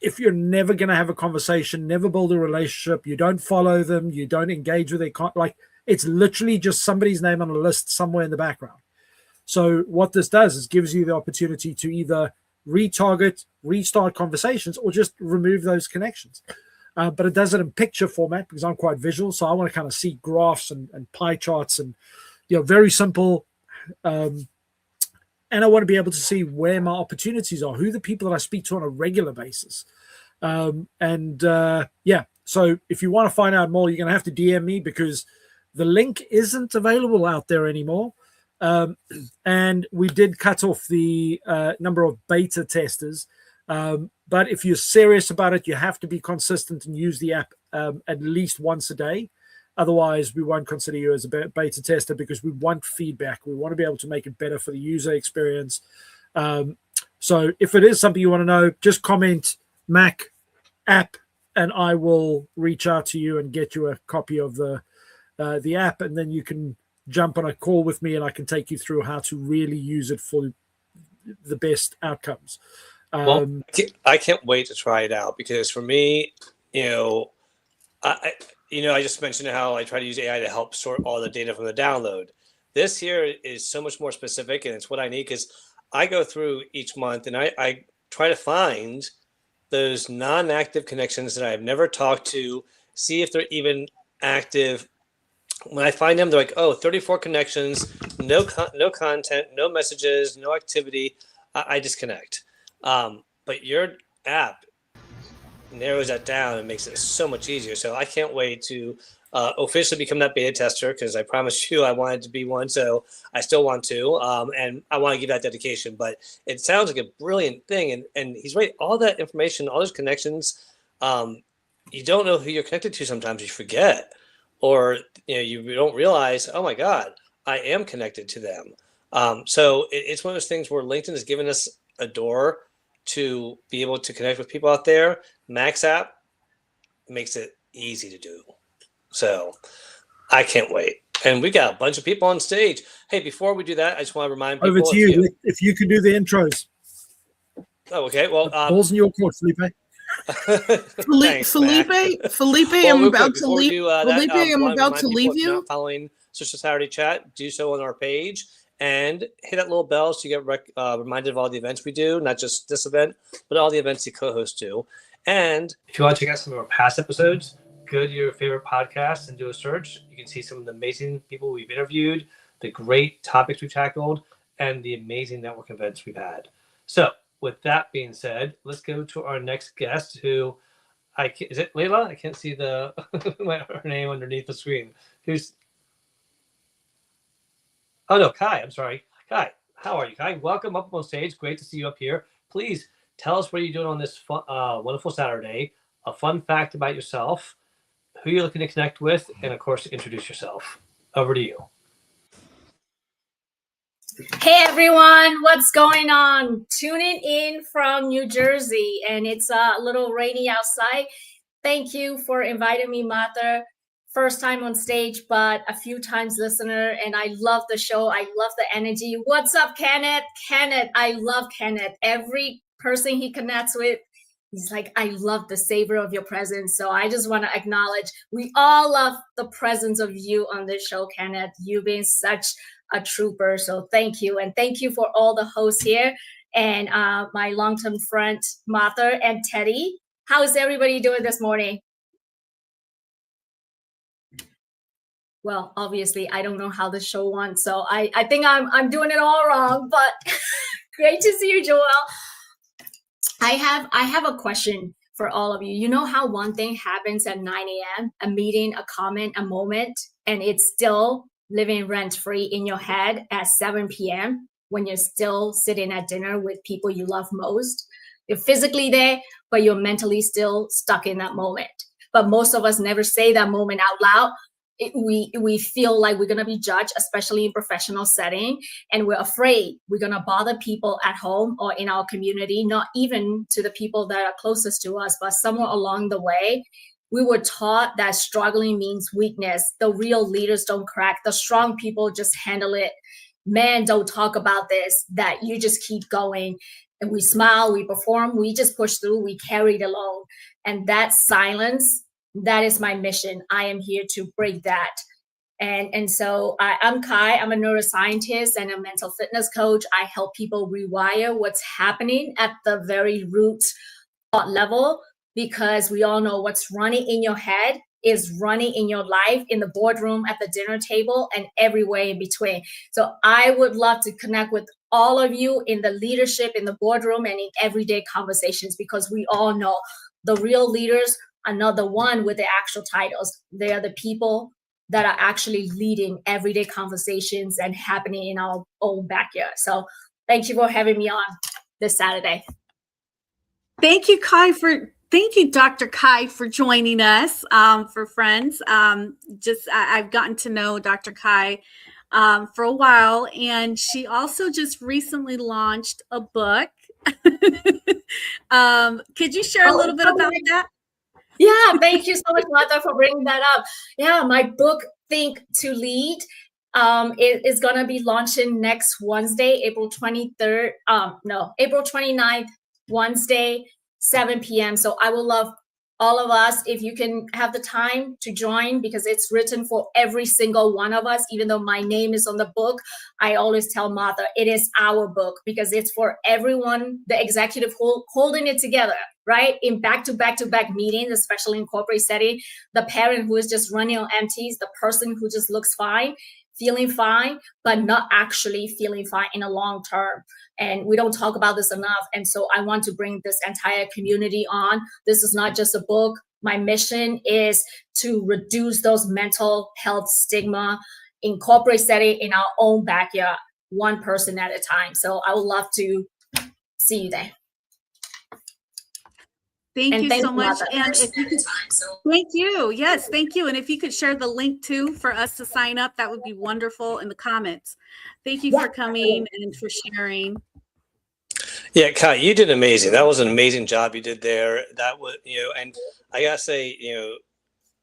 if you're never going to have a conversation, never build a relationship, you don't follow them, you don't engage with their it's literally just somebody's name on a list somewhere in the background. So what this does is gives you the opportunity to either retarget, restart conversations, or just remove those connections. but it does it in picture format because I'm quite visual. So I want to kind of see graphs and pie charts and, very simple. And I want to be able to see where my opportunities are, who the people that I speak to on a regular basis. So if you want to find out more, you're going to have to DM me because the link isn't available out there anymore. And we did cut off the number of beta testers. But if you're serious about it, you have to be consistent and use the app at least once a day. Otherwise, we won't consider you as a beta tester because we want feedback. We want to be able to make it better for the user experience. So if it is something you want to know, just comment Mac app, and I will reach out to you and get you a copy of the app, and then you can jump on a call with me and I can take you through how to really use it for the best outcomes. Well, I can't wait to try it out because for me, I just mentioned how I try to use AI to help sort all the data from the download. This here is so much more specific, and it's what I need because I go through each month and I try to find those non-active connections that I've never talked to, see if they're even active. When I find them, they're like, 34 connections, no content, no messages, no activity. I disconnect. But your app narrows that down and makes it so much easier. So I can't wait to officially become that beta tester because I promised you I wanted to be one. So I still want to, and I want to give that dedication. But it sounds like a brilliant thing. And he's right. All that information, all those connections, you don't know who you're connected to. Sometimes you forget, or you don't realize, oh my God, I am connected to them. So it's one of those things where LinkedIn has given us a door to be able to connect with people out there. Max app makes it easy to do. So I can't wait. And we got a bunch of people on stage. Hey, before we do that, I just want to remind people. Over to you. If you can do the intros. Oh, okay. Well, balls in your court, Felipe. Thanks, Felipe, I'm about to leave. Felipe, I'm about to leave you. Not following Social Saturday Chat, do so on our page and hit that little bell so you get reminded of all the events we do, not just this event, but all the events the co-hosts do. And if you want to check out some of our past episodes, go to your favorite podcast and do a search. You can see some of the amazing people we've interviewed, the great topics we've tackled, and the amazing network events we've had. So with that being said, let's go to our next guest who is it Layla? I can't see her name underneath the screen. Oh no, Kai, I'm sorry. Kai, how are you, Kai? Welcome up on stage. Great to see you up here. Please tell us what you're doing on this wonderful Saturday, a fun fact about yourself, who you're looking to connect with, and of course, introduce yourself. Over to you. Hey everyone, what's going on? Tuning in from New Jersey, and it's a little rainy outside. Thank you for inviting me, Martha. First time on stage, but a few times listener, and I love the show. I love the energy. What's up, Kenneth? Kenneth, I love Kenneth. Every person he connects with, he's like, I love the savor of your presence. So I just want to acknowledge, we all love the presence of you on this show, Kenneth. You've been such a trooper. So thank you. And thank you for all the hosts here and my long-term friend, Martha and Teddy. How is everybody doing this morning? Well, obviously, I don't know how the show went, so I think I'm doing it all wrong, but great to see you, Joel. I have a question for all of you. You know how one thing happens at 9 a.m., a meeting, a comment, a moment, and it's still living rent-free in your head at 7 p.m. when you're still sitting at dinner with people you love most? You're physically there, but you're mentally still stuck in that moment. But most of us never say that moment out loud. We feel like we're going to be judged, especially in professional setting, and we're afraid we're going to bother people at home or in our community, not even to the people that are closest to us, but somewhere along the way, we were taught that struggling means weakness. The real leaders don't crack. The strong people just handle it. Men don't talk about this, that you just keep going. And we smile, we perform, we just push through, we carry it alone. And that silence, that is my mission. I am here to break that. And so I'm Kai. I'm a neuroscientist and a mental fitness coach. I help people rewire what's happening at the very root thought level because we all know what's running in your head is running in your life, in the boardroom, at the dinner table, and everywhere in between. So I would love to connect with all of you in the leadership, in the boardroom, and in everyday conversations, because we all know the real leaders are not the one with the actual titles. They are the people that are actually leading everyday conversations and happening in our own backyard. So thank you for having me on this Saturday. Thank you, Dr. Kai, for joining us. For friends, I've gotten to know Dr. Kai for a while, and she also just recently launched a book. Could you share a little bit about that? Yeah, thank you so much, Martha, for bringing that up. Yeah, my book, Think to Lead, it is going to be launching next Wednesday, April 29th, Wednesday, 7 p.m. So I will love all of us, if you can have the time to join, because it's written for every single one of us. Even though my name is on the book, I always tell Martha, it is our book, because it's for everyone, the executive holding it together, right? In back-to-back meetings, especially in corporate setting, the parent who is just running on empties, the person who just looks fine, feeling fine, but not actually feeling fine in a long term. And we don't talk about this enough. And so I want to bring this entire community on. This is not just a book. My mission is to reduce those mental health stigma in corporate setting in our own backyard, one person at a time. So I would love to see you there. Thank you so much. And if you could, thank you. Yes, thank you. And if you could share the link too for us to sign up, that would be wonderful in the comments. Thank you for coming and for sharing. Yeah, Kai, you did amazing. That was an amazing job you did there. That was, and I gotta say,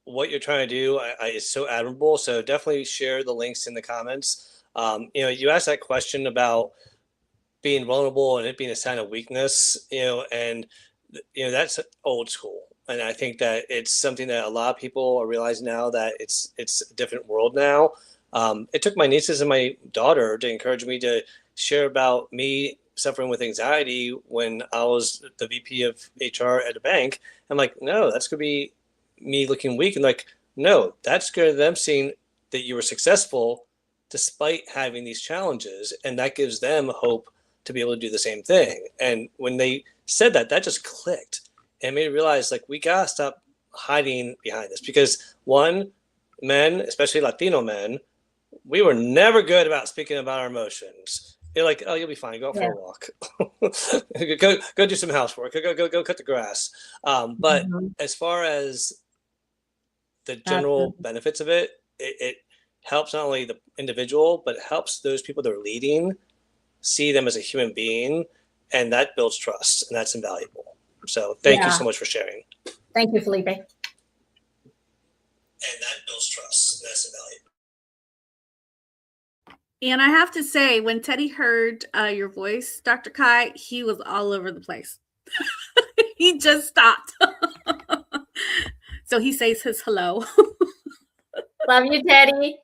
what you're trying to do is so admirable. So definitely share the links in the comments. You asked that question about being vulnerable and it being a sign of weakness, and that's old school. And I think that it's something that a lot of people are realizing now, that it's a different world now. It took my nieces and my daughter to encourage me to share about me suffering with anxiety when I was the VP of HR at a bank. I'm like, no, that's gonna be me looking weak. And like, no, that's good. Them seeing that you were successful despite having these challenges, and that gives them hope to be able to do the same thing. And when they said that, that just clicked and made me realize, like, we gotta stop hiding behind this, because one, men, especially Latino men, we were never good about speaking about our emotions. You're like, oh, you'll be fine. Go out for a walk. go do some housework. Go cut the grass. But as far as the general benefits of it, it helps not only the individual, but it helps those people that are leading see them as a human being, and that builds trust, and that's invaluable. So thank you so much for sharing. Thank you, Felipe. And that builds trust, and that's invaluable. And I have to say, when Teddy heard your voice, Dr. Kai, he was all over the place. He just stopped. So he says his hello. Love you, Teddy.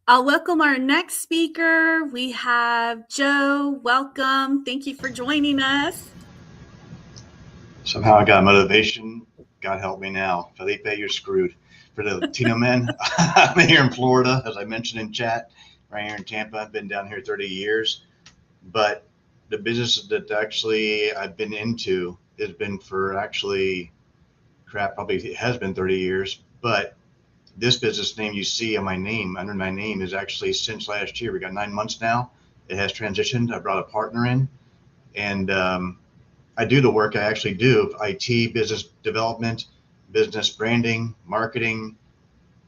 I'll welcome our next speaker. We have Joe. Welcome. Thank you for joining us. Somehow I got motivation. God help me now. Felipe, you're screwed. For the Latino men, I'm here in Florida, as I mentioned in chat, right here in Tampa. I've been down here 30 years. But the business that actually I've been into has been for actually, probably it has been 30 years. But this business name you see on my name, under my name, is actually since last year. We got 9 months now. It has transitioned. I brought a partner in. And I do the work I actually do of IT, business development, business branding, marketing.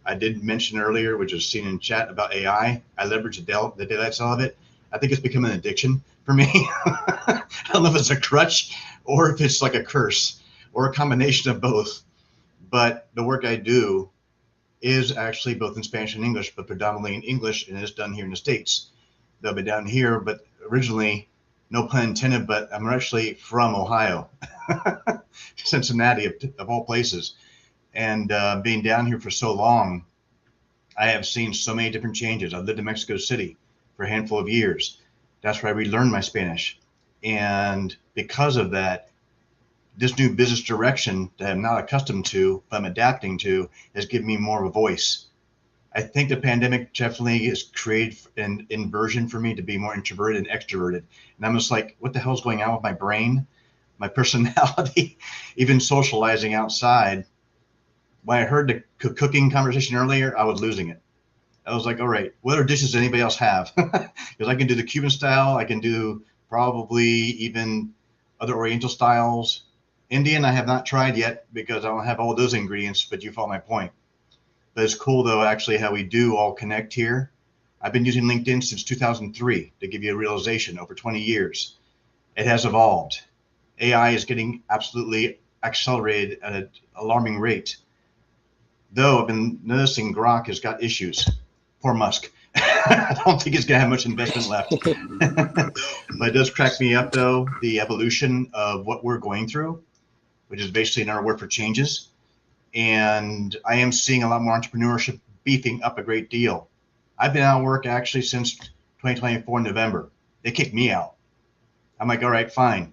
I did mention earlier, which was seen in chat, about AI. I leverage the daylight of it. I think it's become an addiction for me. I don't know if it's a crutch or if it's like a curse or a combination of both. But the work I do is actually both in Spanish and English, but predominantly in English, and it's done here in the States. They'll be down here, but originally, no pun intended, but I'm actually from Ohio, Cincinnati of all places. And being down here for so long, I have seen so many different changes. I've lived in Mexico City for a handful of years. That's where I relearned my Spanish. And because of that, this new business direction that I'm not accustomed to, but I'm adapting to, has given me more of a voice. I think the pandemic definitely has created an inversion for me to be more introverted and extroverted. And I'm just like, what the hell's going on with my brain, my personality, even socializing outside? When I heard the cooking conversation earlier, I was losing it. I was like, all right, what other dishes does anybody else have? Because I can do the Cuban style. I can do probably even other Oriental styles. Indian, I have not tried yet because I don't have all those ingredients, but you follow my point. But it's cool, though, actually, how we do all connect here. I've been using LinkedIn since 2003 to give you a realization over 20 years. It has evolved. AI is getting absolutely accelerated at an alarming rate. Though I've been noticing Grok has got issues. Poor Musk. I don't think he's going to have much investment left. But it does crack me up, though, the evolution of what we're going through, which is basically another word for changes. And I am seeing a lot more entrepreneurship beefing up a great deal. I've been out of work actually since 2024 in November. They kicked me out. I'm like, all right, fine.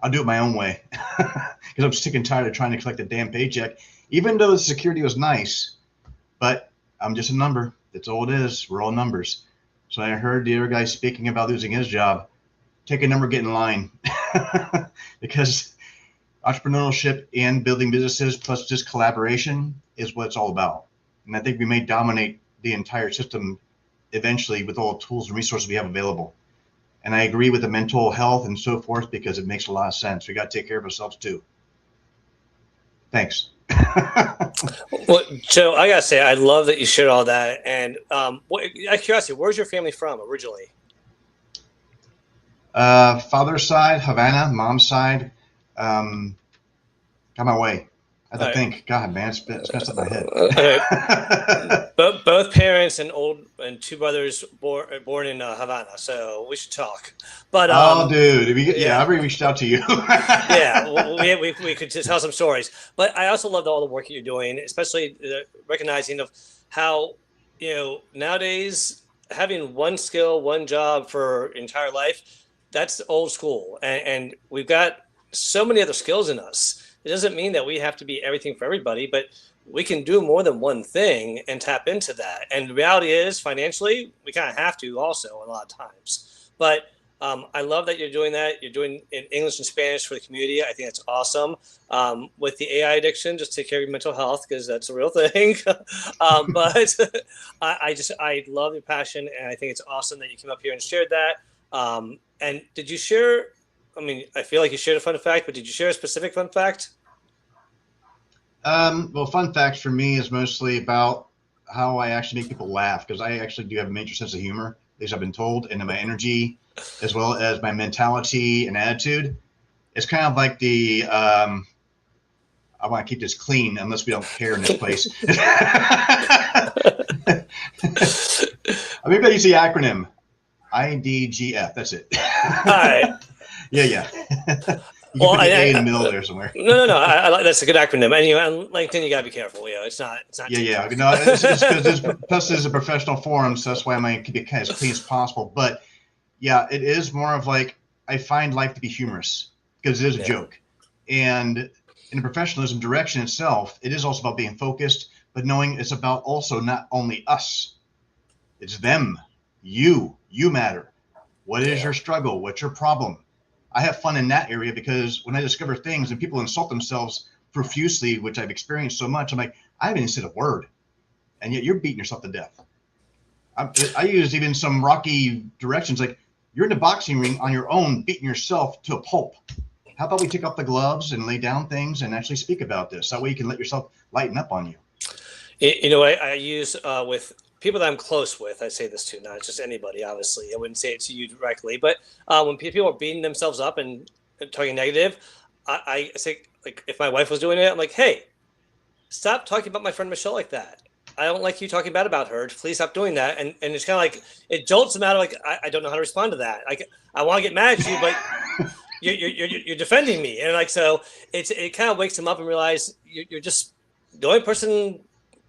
I'll do it my own way. Because I'm sick and tired of trying to collect a damn paycheck, even though the security was nice. But I'm just a number. That's all it is. We're all numbers. So I heard the other guy speaking about losing his job. Take a number, get in line. Because entrepreneurship and building businesses plus just collaboration is what it's all about. And I think we may dominate the entire system eventually with all the tools and resources we have available. And I agree with the mental health and so forth because it makes a lot of sense. We got to take care of ourselves too. Thanks. Well, Joe, I gotta say, I love that you shared all that. And out of curiosity, where's your family from originally? Father's side, Havana. Mom's side, got my way. I have to think. God, man, it's messed up my head. Both parents and two brothers born in Havana, so we should talk. But oh, dude, I already reached out to you. Yeah, we could just tell some stories. But I also love all the work that you're doing, especially recognizing of how nowadays having one skill, one job for entire life, that's old school, and we've got so many other skills in us. It doesn't mean that we have to be everything for everybody, but we can do more than one thing and tap into that. And the reality is, financially, we kind of have to also a lot of times. But I love that you're doing that. You're doing in English and Spanish for the community. I think that's awesome. With the AI addiction, just take care of your mental health because that's a real thing. But I love your passion, and I think it's awesome that you came up here and shared that. And did you share? I mean, I feel like you shared a fun fact, but did you share a specific fun fact? Well, fun facts for me is mostly about how I actually make people laugh because I actually do have a major sense of humor, at least I've been told, and my energy, as well as my mentality and attitude. It's kind of like the, I want to keep this clean unless we don't care in this place. Maybe I use the acronym IDGF. That's it. All right. Yeah. You can put an A in the middle there somewhere. No. I like that's a good acronym. And on LinkedIn, you gotta be careful. It's not. Yeah. No, it's because plus this is a professional forum, so that's why I might keep it as clean as possible. But yeah, it is more of like I find life to be humorous because it is a joke, and in the professionalism direction itself, it is also about being focused, but knowing it's about also not only us, it's them, you matter. What is your struggle? What's your problem? I have fun in that area because when I discover things and people insult themselves profusely, which I've experienced so much, I'm like, I haven't even said a word. And yet you're beating yourself to death. I use even some rocky directions. Like you're in the boxing ring on your own, beating yourself to a pulp. How about we take off the gloves and lay down things and actually speak about this? That way you can let yourself lighten up on you. You know, I use with people that I'm close with, I say this to, not just anybody, obviously. I wouldn't say it to you directly, but when people are beating themselves up and talking negative, I say, like, if my wife was doing it, I'm like, hey, stop talking about my friend Michelle like that. I don't like you talking bad about her. Please stop doing that. And it's kind of like, it jolts them out of like, I don't know how to respond to that. I want to get mad at you, but you're defending me. And like, so it kind of wakes them up and realize you're just the only person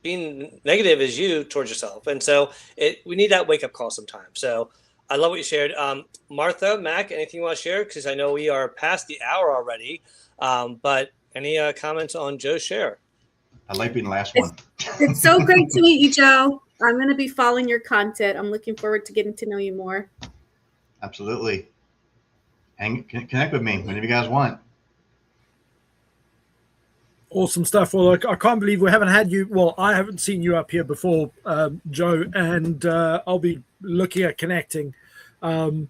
being negative is you towards yourself. And so we need that wake up call sometimes. So I love what you shared. Martha, Mac, anything you want to share? Because I know we are past the hour already. But any comments on Joe's share? I like being the last one. It's so great to meet you, Joe. I'm going to be following your content. I'm looking forward to getting to know you more. Absolutely. And connect with me whenever you guys want. Awesome stuff. Well, I can't believe we haven't had you. Well, I haven't seen you up here before, Joe, and I'll be looking at connecting. And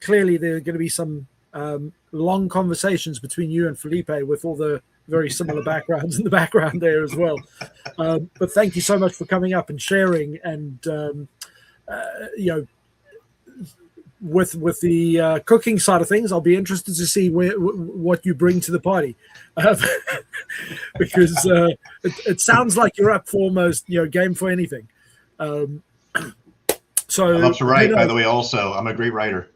clearly there are going to be some long conversations between you and Felipe with all the very similar backgrounds in the background there as well. But thank you so much for coming up and sharing and, with the cooking side of things. I'll be interested to see what you bring to the party, because it sounds like you're up for almost game for anything. So I love to write, by the way. Also, I'm a great writer.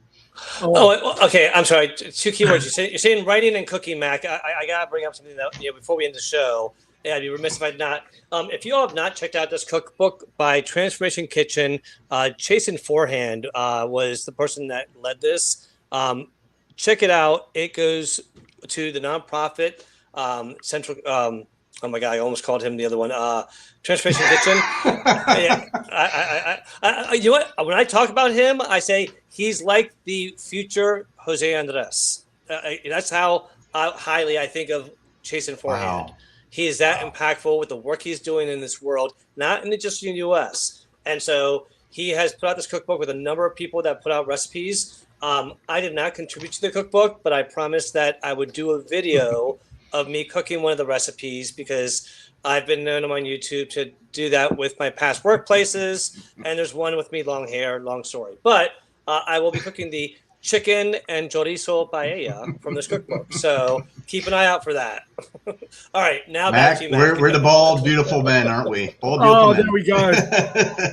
Okay. I'm sorry. Two keywords. You're saying writing and cooking, Mac. I gotta bring up something that before we end the show. Yeah, I'd be remiss if I'd not. If you all have not checked out this cookbook by Transformation Kitchen, Chasen Forehand was the person that led this. Check it out. It goes to the nonprofit Central. Oh my God, I almost called him the other one. Transformation Kitchen. You know what? When I talk about him, I say he's like the future Jose Andres. That's how highly I think of Chasen Forehand. Wow. He is that impactful with the work he's doing in this world, not just in the U.S. And so he has put out this cookbook with a number of people that put out recipes. I did not contribute to the cookbook, but I promised that I would do a video of me cooking one of the recipes because I've been known on YouTube to do that with my past workplaces. And there's one with me, long hair, long story. But I will be cooking the chicken and chorizo paella from this cookbook. So keep an eye out for that. All right, now back to you, Mac. We're the bald, beautiful men, aren't we? Bald, beautiful men. There we go.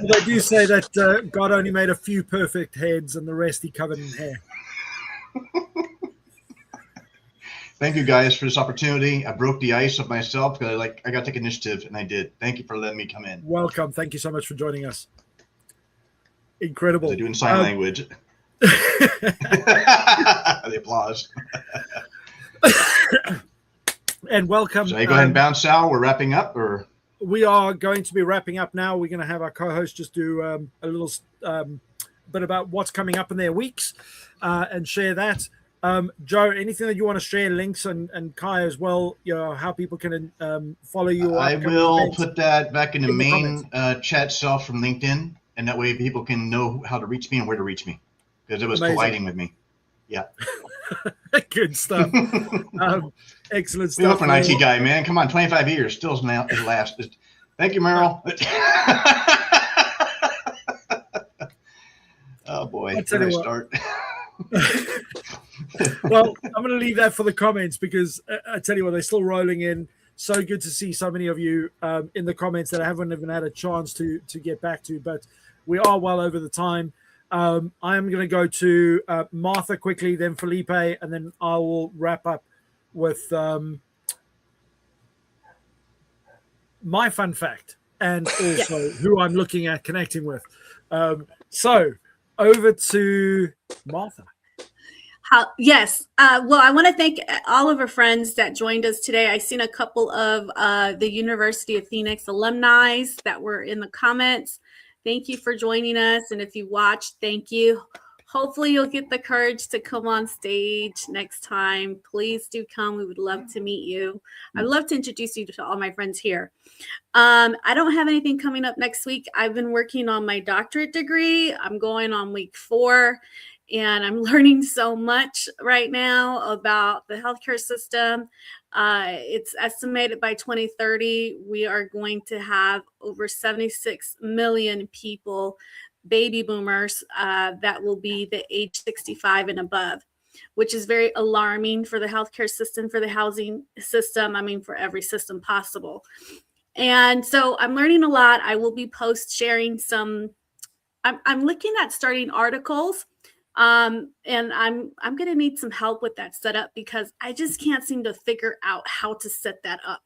They do say that God only made a few perfect heads and the rest he covered in hair. Thank you guys for this opportunity. I broke the ice of myself because I got to take initiative, and I did. Thank you for letting me come in. Welcome. Thank you so much for joining us. Incredible. They're doing sign language. The applause. And welcome. Should I go ahead and bounce out? We're wrapping up, or we are going to be wrapping up now. We're going to have our co-host just do a little bit about what's coming up in their weeks and share that. Joe, anything that you want to share, links and Kai as well, how people can follow you? I will put that back in the main chat cell from LinkedIn, and that way people can know how to reach me and where to reach me, because it was colliding with me. Yeah. Good stuff. Excellent stuff. We look for an IT guy, man. Come on, 25 years, still is last. Thank you, Merrill. Oh boy, where do I start? Well, I'm going to leave that for the comments because I tell you what, they're still rolling in. So good to see so many of you in the comments that I haven't even had a chance to get back to, but we are well over the time. I'm going to go to Martha quickly, then Felipe, and then I will wrap up with my fun fact and also who I'm looking at connecting with. So over to Martha. Yes. Well, I want to thank all of our friends that joined us today. I've seen a couple of the University of Phoenix alumni that were in the comments. Thank you for joining us. And if you watched, thank you. Hopefully you'll get the courage to come on stage next time. Please do come. We would love to meet you. I'd love to introduce you to all my friends here. I don't have anything coming up next week. I've been working on my doctorate degree. I'm going on week 4. And I'm learning so much right now about the healthcare system. It's estimated by 2030, we are going to have over 76 million people, baby boomers, that will be the age 65 and above, which is very alarming for the healthcare system, for the housing system, for every system possible. And so I'm learning a lot. I will be sharing some, I'm looking at starting articles. And I'm going to need some help with that setup because I just can't seem to figure out how to set that up.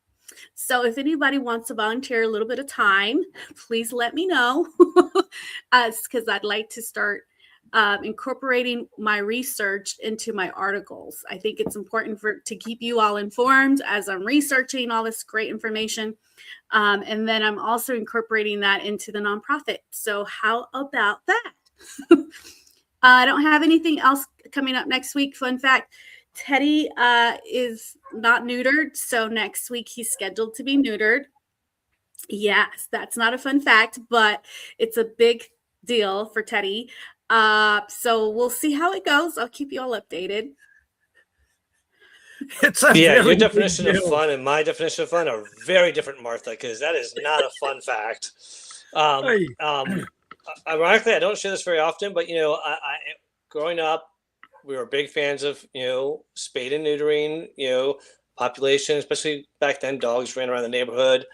So if anybody wants to volunteer a little bit of time, please let me know, because I'd like to start incorporating my research into my articles. I think it's important to keep you all informed as I'm researching all this great information. And then I'm also incorporating that into the nonprofit. So how about that? I don't have anything else coming up next week. Fun fact, Teddy is not neutered. So next week he's scheduled to be neutered. Yes, that's not a fun fact, but it's a big deal for Teddy. So we'll see how it goes. I'll keep you all updated. Your definition of fun and my definition of fun are very different, Martha, because that is not a fun fact. Ironically, I don't share this very often, but I growing up, we were big fans of spade and neutering. Population, especially back then, dogs ran around the neighborhood.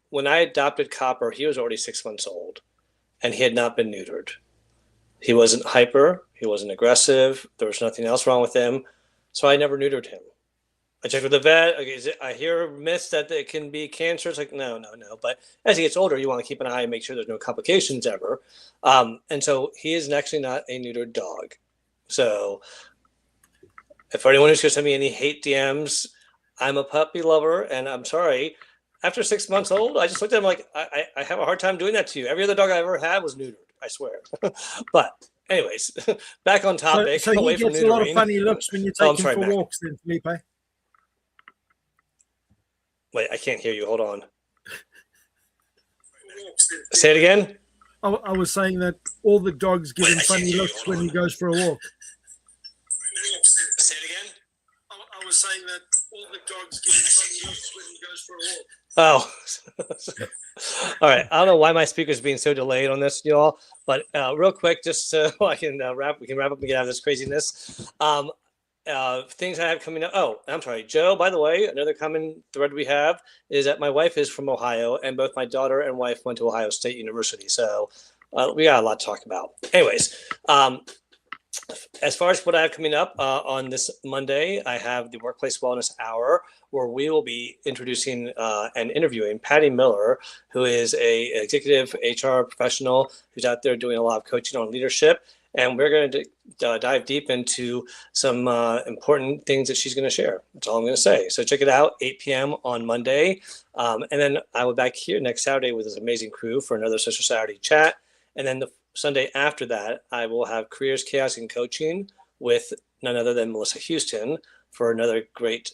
When I adopted Copper, he was already 6 months old, and he had not been neutered. He wasn't hyper. He wasn't aggressive. There was nothing else wrong with him. So I never neutered him. I checked with the vet. I hear myths that it can be cancer. It's like, no. But as he gets older, you want to keep an eye and make sure there's no complications ever. And so he is actually not a neutered dog. So if anyone who's going to send me any hate DMs, I'm a puppy lover, and I'm sorry. After 6 months old, I just looked at him like, I have a hard time doing that to you. Every other dog I ever had was neutered, I swear. But anyways, back on topic. So he gets a lot of funny looks when you take him for walks then, Felipe. Wait, I can't hear you. Hold on. Say it again. I was saying that all the dogs give him funny looks when he goes for a walk. Say it again. I was saying that all the dogs give him funny looks when he goes for a walk. Oh, all right. I don't know why my speaker's being so delayed on this, y'all. But real quick, just so I can we can wrap up and get out of this craziness. Things I have coming up. Oh, I'm sorry, Joe. By the way, another common thread we have is that my wife is from Ohio, and both my daughter and wife went to Ohio State University. So we got a lot to talk about. Anyways, as far as what I have coming up on this Monday, I have the Workplace Wellness Hour, where we will be introducing and interviewing Patty Miller, who is a executive HR professional who's out there doing a lot of coaching on leadership. And we're going to dive deep into some important things that she's going to share. That's all I'm going to say. So check it out, 8 p.m. on Monday. And then I will be back here next Saturday with this amazing crew for another Social Saturday chat. And then the Sunday after that, I will have Careers, Chaos, and Coaching with none other than Melissa Houston for another great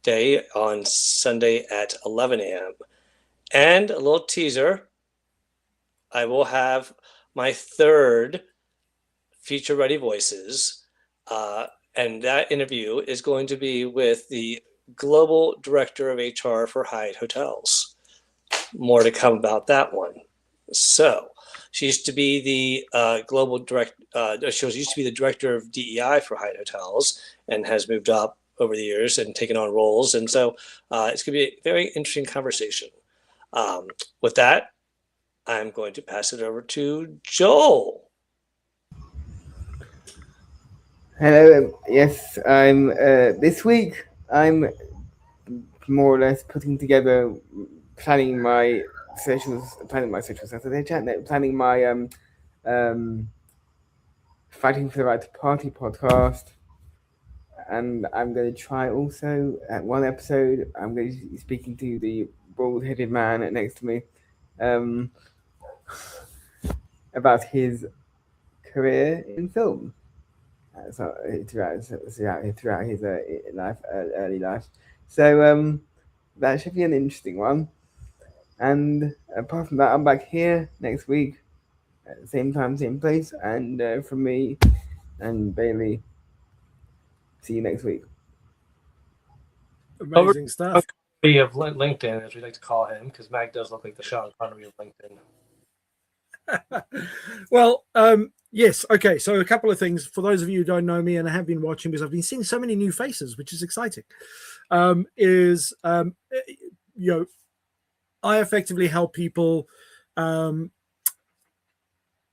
day on Sunday at 11 a.m. And a little teaser, I will have my third Future Ready Voices, and that interview is going to be with the Global Director of HR for Hyatt Hotels. More to come about that one. So she used to be the she used to be the Director of DEI for Hyatt Hotels and has moved up over the years and taken on roles. And so it's going to be a very interesting conversation. With that, I'm going to pass it over to Joel. Hello. Yes, I'm. This week, I'm more or less planning my social Saturday chat, planning my Fighting for the Right to Party podcast, and I'm going to try also at one episode. I'm going to be speaking to the bald-headed man next to me. About his career in film, throughout his early life. So that should be an interesting one. And apart from that, I'm back here next week at the same time, same place. And from me and Bailey, see you next week. Amazing stuff. Of LinkedIn, as we like to call him, because Mac does look like the Sean Connery of LinkedIn. Well, yes. Okay. So a couple of things for those of you who don't know me and have been watching, because I've been seeing so many new faces, which is exciting. I effectively help people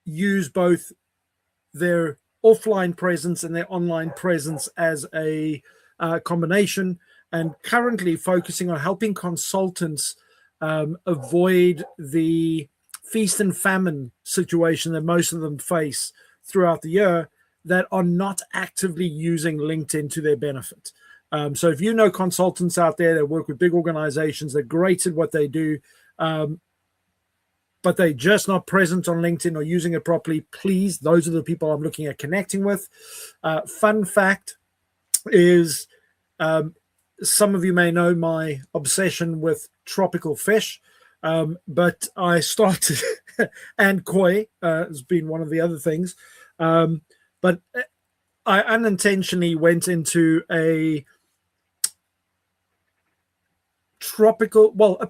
use both their offline presence and their online presence as a combination. and currently focusing on helping consultants avoid the feast and famine situation that most of them face throughout the year that are not actively using LinkedIn to their benefit. So if you know consultants out there that work with big organizations, they're great at what they do, but they're just not present on LinkedIn or using it properly, please, those are the people I'm looking at connecting with. Fun fact is, some of you may know my obsession with tropical fish, but I started, and koi has been one of the other things, but I unintentionally went into a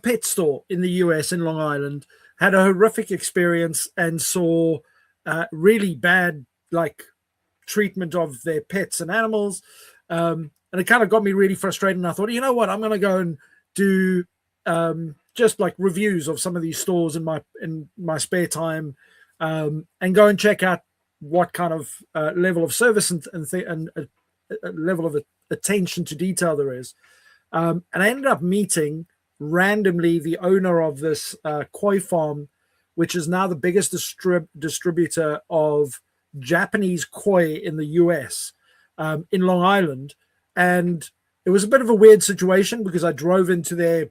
pet store in the US in Long Island, had a horrific experience and saw really bad treatment of their pets and animals. And it kind of got me really frustrated. And I thought, you know what, I'm going to go and do just reviews of some of these stores in my spare time, and go and check out what kind of level of service and level of attention to detail there is. And I ended up meeting randomly the owner of this koi farm, which is now the biggest distributor of Japanese koi in the US, in Long Island. And it was a bit of a weird situation because I drove into their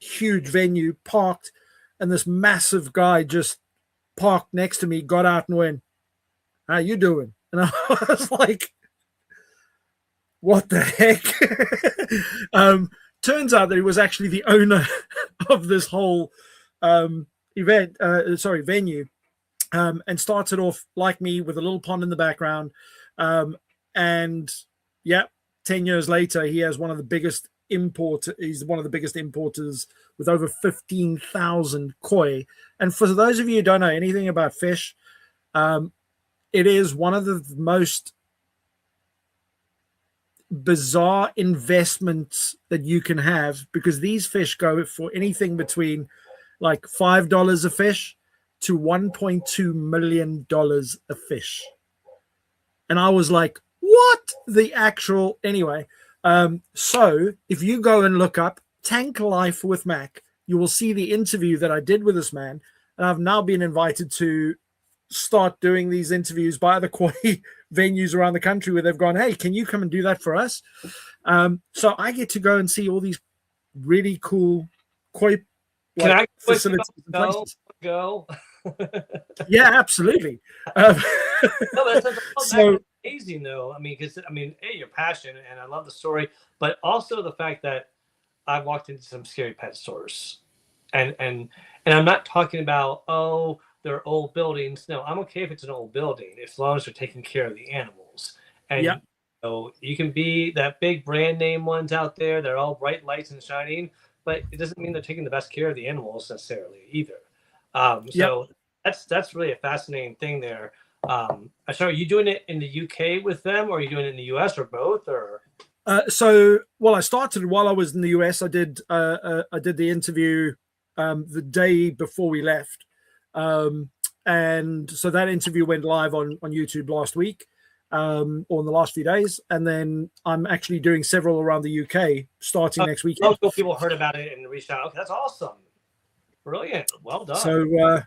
huge venue, parked, and this massive guy just parked next to me, got out and went, "How you doing?" And I was like, what the heck? Turns out that he was actually the owner of this whole venue, and started off like me with a little pond in the background. And yeah, 10 years later, he has one of the biggest he's one of the biggest importers with over 15,000 koi. And for those of you who don't know anything about fish, it is one of the most bizarre investments that you can have, because these fish go for anything between $5 a fish to $1.2 million a fish. And I was like, what the actual, anyway. So if you go and look up Tank Life with Mac, you will see the interview that I did with this man. And I've now been invited to start doing these interviews by other koi venues around the country where they've gone, "Hey, can you come and do that for us?" So I get to go and see all these really cool koi facilities. Go. Yeah, absolutely. No, that's So amazing, though. I mean, because your passion, and I love the story, but also the fact that I've walked into some scary pet stores, and I'm not talking about, oh, they're old buildings. No, I'm okay if it's an old building, as long as they're taking care of the animals. And yep. You can be that big brand name ones out there. They're all bright lights and shining, but it doesn't mean they're taking the best care of the animals necessarily either. So that's really a fascinating thing there. So are you doing it in the UK with them, or are you doing it in the US, or both? Or I started while I was in the US. I did the interview the day before we left. And so that interview went live on YouTube last week, or in the last few days. And then I'm actually doing several around the UK starting next weekend. Most people heard about it and reached out. Okay, that's awesome. Brilliant. Well done. So,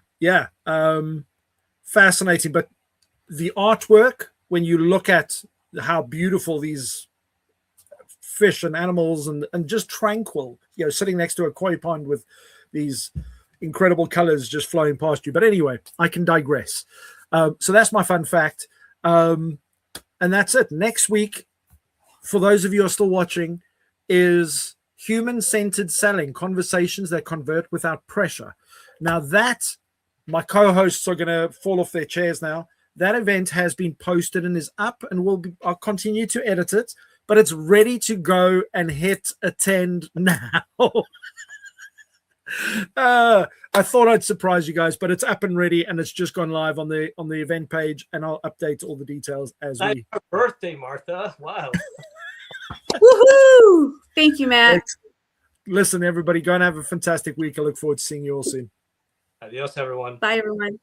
fascinating. But the artwork, when you look at how beautiful these fish and animals and just tranquil, sitting next to a koi pond with these incredible colors just flowing past you. But anyway, I can digress. So that's my fun fact. And that's it. Next week, for those of you who are still watching, is Human-Centered Selling, Conversations That Convert Without Pressure. Now that, my co-hosts are going to fall off their chairs now. That event has been posted and is up, and I'll continue to edit it, but it's ready to go and hit attend now. I thought I'd surprise you guys, but it's up and ready, and it's just gone live on the event page, and I'll update all the details as we. Happy birthday, Martha! Wow. Woohoo! Thank you, Matt. Listen, everybody, go and have a fantastic week. I look forward to seeing you all soon. Adios, everyone. Bye, everyone.